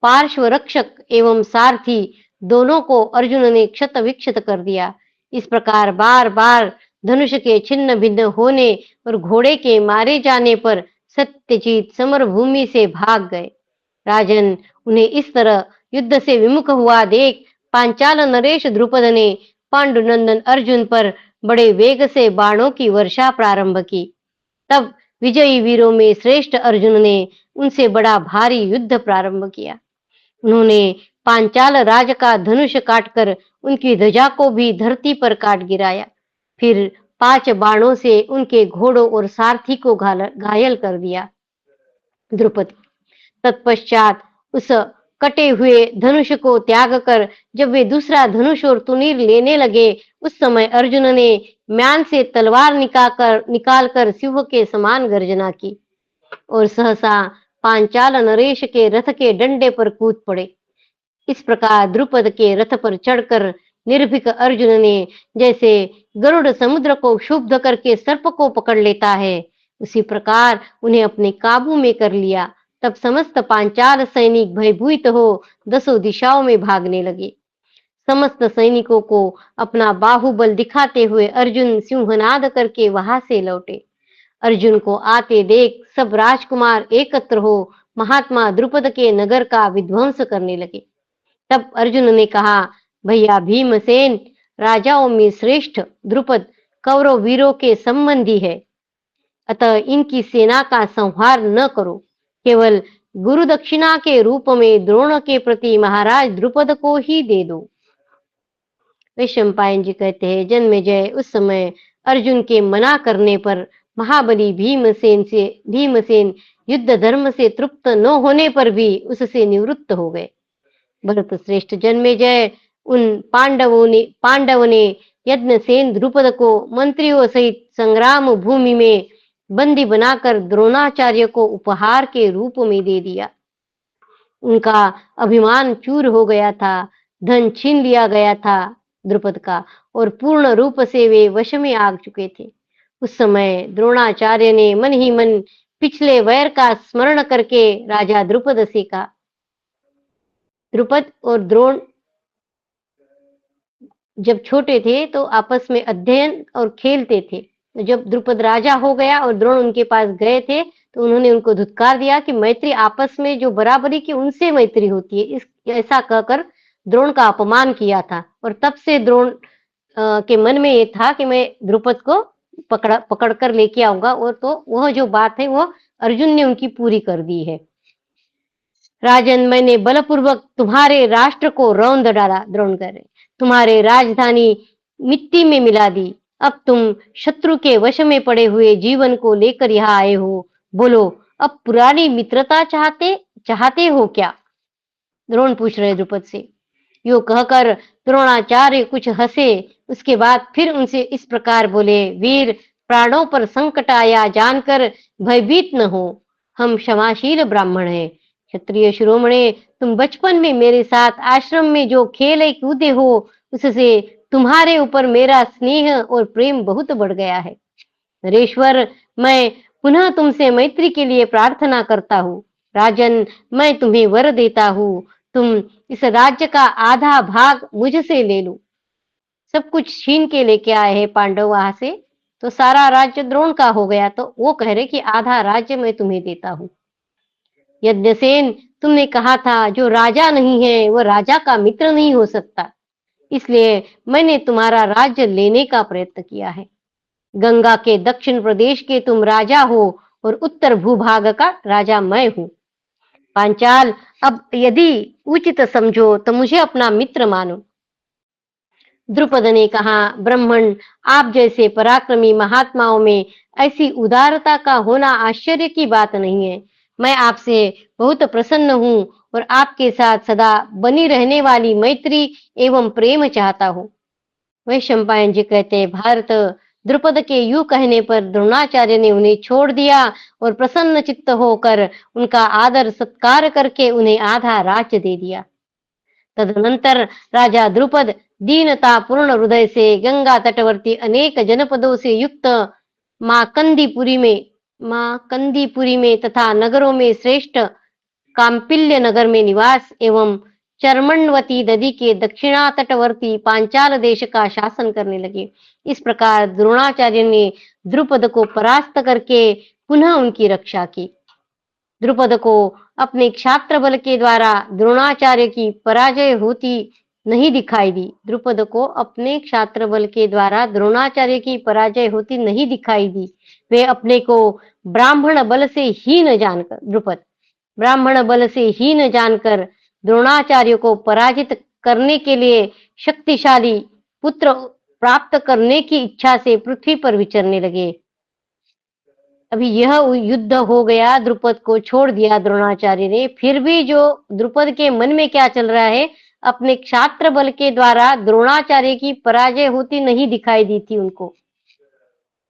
S1: पार्श्व रक्षक एवं सारथी दोनों को अर्जुन ने क्षत विक्षत कर दिया। इस प्रकार बार बार धनुष के छिन्न भिन्न होने और घोड़े के मारे जाने पर सत्यजित समर भूमि से भाग गए। राजन, उन्हें इस तरह युद्ध से विमुख हुआ देख पांचाल नरेश द्रुपद ने पांडुनंदन अर्जुन पर बड़े वेग से बाणों की वर्षा प्रारंभ की। तब विजयी वीरों में श्रेष्ठ अर्जुन ने उनसे बड़ा भारी युद्ध प्रारंभ किया। उन्होंने पांचाल राज का धनुष काटकर उनकी ध्वजा को भी धरती पर काट गिराया। फिर 5 बाणों से उनके घोड़ों और सारथी को घायल कर दिया। द्रुपद तत्पश्चात उस कटे हुए धनुष को त्याग कर जब वे दूसरा धनुष और तुनीर लेने लगे, उस समय अर्जुन ने म्यान से तलवार निकालकर सिंह के समान गर्जना की और सहसा पांचाल नरेश के रथ के डंडे पर कूद पड़े। इस प्रकार द्रुपद के रथ पर चढ़कर निर्भीक अर्जुन ने जैसे गरुड़ समुद्र को क्षुब्ध करके सर्प को पकड़ लेता है, उसी प्रकार उन्हें अपने काबू में कर लिया। तब समस्त पांचाल सैनिक भयभीत हो 10 दिशाओं में भागने लगे। समस्त सैनिकों को अपना बाहुबल दिखाते हुए अर्जुन सिंहनाद करके वहां से लौटे। अर्जुन को आते देख सब राजकुमार एकत्र हो महात्मा द्रुपद के नगर का विध्वंस करने लगे। तब अर्जुन ने कहा, भैया भीमसेन, राजाओं में श्रेष्ठ द्रुपद कौरव वीरों के संबंधी है, अतः इनकी सेना का संहार न करो, केवल गुरु दक्षिणा के रूप में द्रोण के प्रति महाराज द्रुपद को ही दे दो। वैशंपायन जी कहते हैं, जन्मेजय उस समय अर्जुन के मना करने पर महाबली भीमसेन युद्ध धर्म से तृप्त न होने पर भी उससे निवृत्त हो गए। भरत श्रेष्ठ जन्मेजय, उन पांडवों ने यज्ञसेन द्रुपद को मंत्रियों सहित संग्राम भूमि में बंदी बनाकर द्रोणाचार्य को उपहार के रूप में दे दिया। उनका अभिमान चूर हो गया था, धन छीन लिया गया था द्रुपद का और पूर्ण रूप से वे वश में आ चुके थे। उस समय द्रोणाचार्य ने मन ही मन पिछले वैर का स्मरण करके राजा द्रुपद से कहा, द्रुपद और द्रोण जब छोटे थे तो आपस में अध्ययन और खेलते थे। जब द्रुपद राजा हो गया और द्रोण उनके पास गए थे तो उन्होंने उनको धुतकार दिया कि मैत्री आपस में जो बराबरी की उनसे मैत्री होती है, ऐसा कहकर द्रोण का अपमान किया था। और तब से द्रोण के मन में ये था कि मैं द्रुपद को पकड़ कर लेके आऊंगा, और तो वह जो बात है वो अर्जुन ने उनकी पूरी कर दी है। राजन, मैंने बलपूर्वक तुम्हारे राष्ट्र को रौंद डाला, द्रोण कह रहे, तुम्हारे राजधानी मिट्टी में मिला दी। अब तुम शत्रु के वश में पड़े हुए जीवन को लेकर यहाँ आए हो, बोलो अब पुरानी मित्रता चाहते हो क्या? द्रोण पूछ रहे द्रुपद से। यो कहकर द्रोणाचार्य कुछ हंसे, उसके बाद फिर उनसे इस प्रकार बोले, वीर, प्राणों पर संकट आया जानकर भयभीत न हो, हम क्षमाशील ब्राह्मण हैं। क्षत्रिय शिरोमणे, तुम बचपन में मेरे साथ आश्रम में जो खेले कूदे हो उससे तुम्हारे ऊपर मेरा स्नेह और प्रेम बहुत बढ़ गया है। नरेश्वर, मैं पुनः तुमसे मैत्री के लिए प्रार्थना करता हूँ। राजन, मैं तुम्हें वर देता हूँ, तुम इस राज्य का आधा भाग मुझसे ले लो। सब कुछ छीन के लेके आए हैं पांडव वहां से, तो सारा राज्य द्रोण का हो गया, तो वो कह रहे कि आधा राज्य मैं तुम्हें देता हूँ। यज्ञसेन, तुमने कहा था जो राजा नहीं है वो राजा का मित्र नहीं हो सकता, इसलिए मैंने तुम्हारा राज्य लेने का प्रयत्न किया है। गंगा के दक्षिण प्रदेश के तुम राजा हो और उत्तर भूभाग का राजा मैं हूँ। पांचाल, अब यदि उचित समझो तो मुझे अपना मित्र मानो। द्रुपद ने कहा, ब्राह्मण, आप जैसे पराक्रमी महात्माओं में ऐसी उदारता का होना आश्चर्य की बात नहीं है। मैं आपसे बहुत प्रसन्न हूँ और आपके साथ सदा बनी रहने वाली मैत्री एवं प्रेम चाहता हूँ। वैशंपायन जी कहते हैं, भारत, द्रुपद के यूं कहने पर द्रोणाचार्य ने उन्हें छोड़ दिया और प्रसन्न चित्त होकर उनका आदर सत्कार करके उन्हें आधा राज्य दे दिया। तदनंतर राजा द्रुपद दीनता पूर्ण हृदय से गंगा तटवर्ती अनेक जनपदों से युक्त माकंदीपुरी में तथा नगरों में श्रेष्ठ काम्पिल्य नगर में निवास एवं चर्मणवती नदी के दक्षिणा तटवर्ती पांचाल देश का शासन करने लगे। इस प्रकार द्रोणाचार्य ने द्रुपद को परास्त करके पुनः उनकी रक्षा की। द्रुपद को अपने क्षात्र बल के द्वारा द्रोणाचार्य की पराजय होती नहीं दिखाई दी। द्रुपद को अपने क्षात्र बल के द्वारा द्रोणाचार्य की पराजय होती नहीं दिखाई दी। वे अपने को ब्राह्मण बल से हीन जानकर ब्राह्मण बल से हीन जानकर द्रोणाचार्य को पराजित करने के लिए शक्तिशाली पुत्र प्राप्त करने की इच्छा से पृथ्वी पर विचरने लगे। अभी यह युद्ध हो गया, द्रुपद को छोड़ दिया द्रोणाचार्य ने, फिर भी जो द्रुपद के मन में क्या चल रहा है, अपने क्षात्र बल के द्वारा द्रोणाचार्य की पराजय होती नहीं दिखाई दी थी उनको।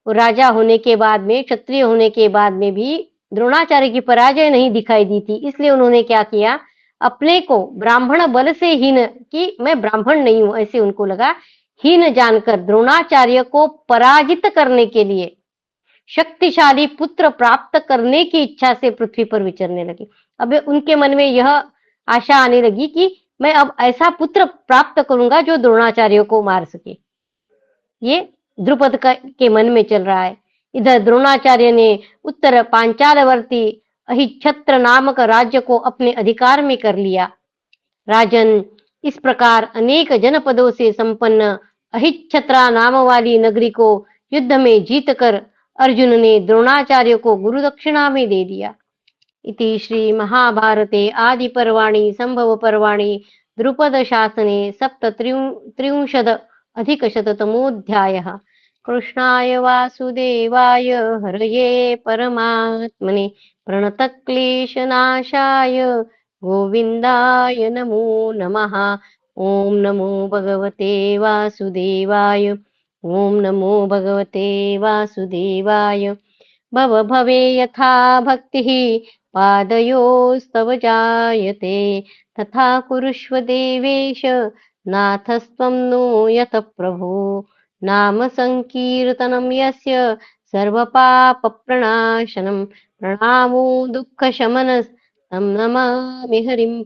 S1: राजा होने के बाद में, क्षत्रिय होने के बाद में भी द्रोणाचार्य की पराजय नहीं दिखाई दी थी, इसलिए उन्होंने क्या किया, अपने को ब्राह्मण बल से हीन, कि मैं ब्राह्मण नहीं हूं ऐसे उनको लगा, हीन जानकर द्रोणाचार्य को पराजित करने के लिए शक्तिशाली पुत्र प्राप्त करने की इच्छा से पृथ्वी पर विचरने लगे। अब उनके मन में यह आशा आने लगी कि मैं अब ऐसा पुत्र प्राप्त करूंगा जो द्रोणाचार्य को मार सके। ये द्रुपद के मन में चल रहा है। इधर द्रोणाचार्य ने उत्तर पांचालवर्ती अहिच्छत्र नामक राज्य को अपने अधिकार में कर लिया। राजन, इस प्रकार अनेक जनपदों से संपन्न अहिच्छत्रा नाम वाली नगरी को युद्ध में जीतकर अर्जुन ने द्रोणाचार्य को गुरु दक्षिणा में दे दिया। इति श्री महाभारते आदि पर्वाणि संभव पर्वाणि द्रुपद शासने सप्तत्रिंशद अधिकशततमोऽध्यायः। कृष्णाय वासुदेवाय हरये परमात्मने प्रणतक्लेशनाशाय गोविन्दाय नमो नमः। ॐ नमो भगवते वासुदेवाय। ॐ नमो भगवते वासुदेवाय। भव भवे यथा भक्तिः पादयोस्तव जायते तथा कुरुष्व देवेश नाथस्त्वं नो यत प्रभो। नाम संकीर्तनं यस्य सर्वपापप्रणाशनं प्रणामो दुःखशमनस् तं नमामि हरिं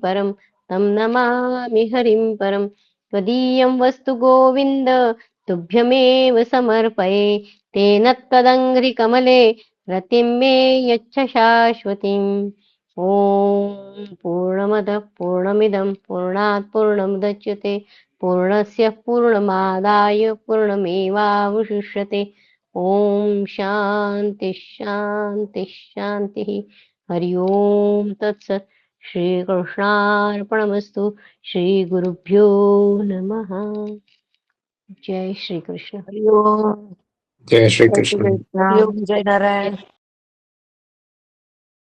S1: परं त्वदीयं वस्तु गोविन्द तुभ्यमेव समर्पये। तेन त्वदङ्घ्रिकमले रतिं मे यच्छ शाश्वतीम्। ॐ पूर्णमदः पूर्णमिदं पूर्णात् पूर्णमुदच्यते पूर्णस्य पूर्णमादाय पूर्णमेवावशिष्यते। ॐ शान्ति शान्ति शान्तिः। हरि ओम तत्सत्। श्री कृष्णार्पणमस्तु। श्री गुरुभ्यो नमः। जय श्री कृष्ण।
S2: हरिओम।
S3: जय श्री
S2: जय श्री
S3: कृष्ण।
S2: कृष्ण। हरिओम। जय नारायण।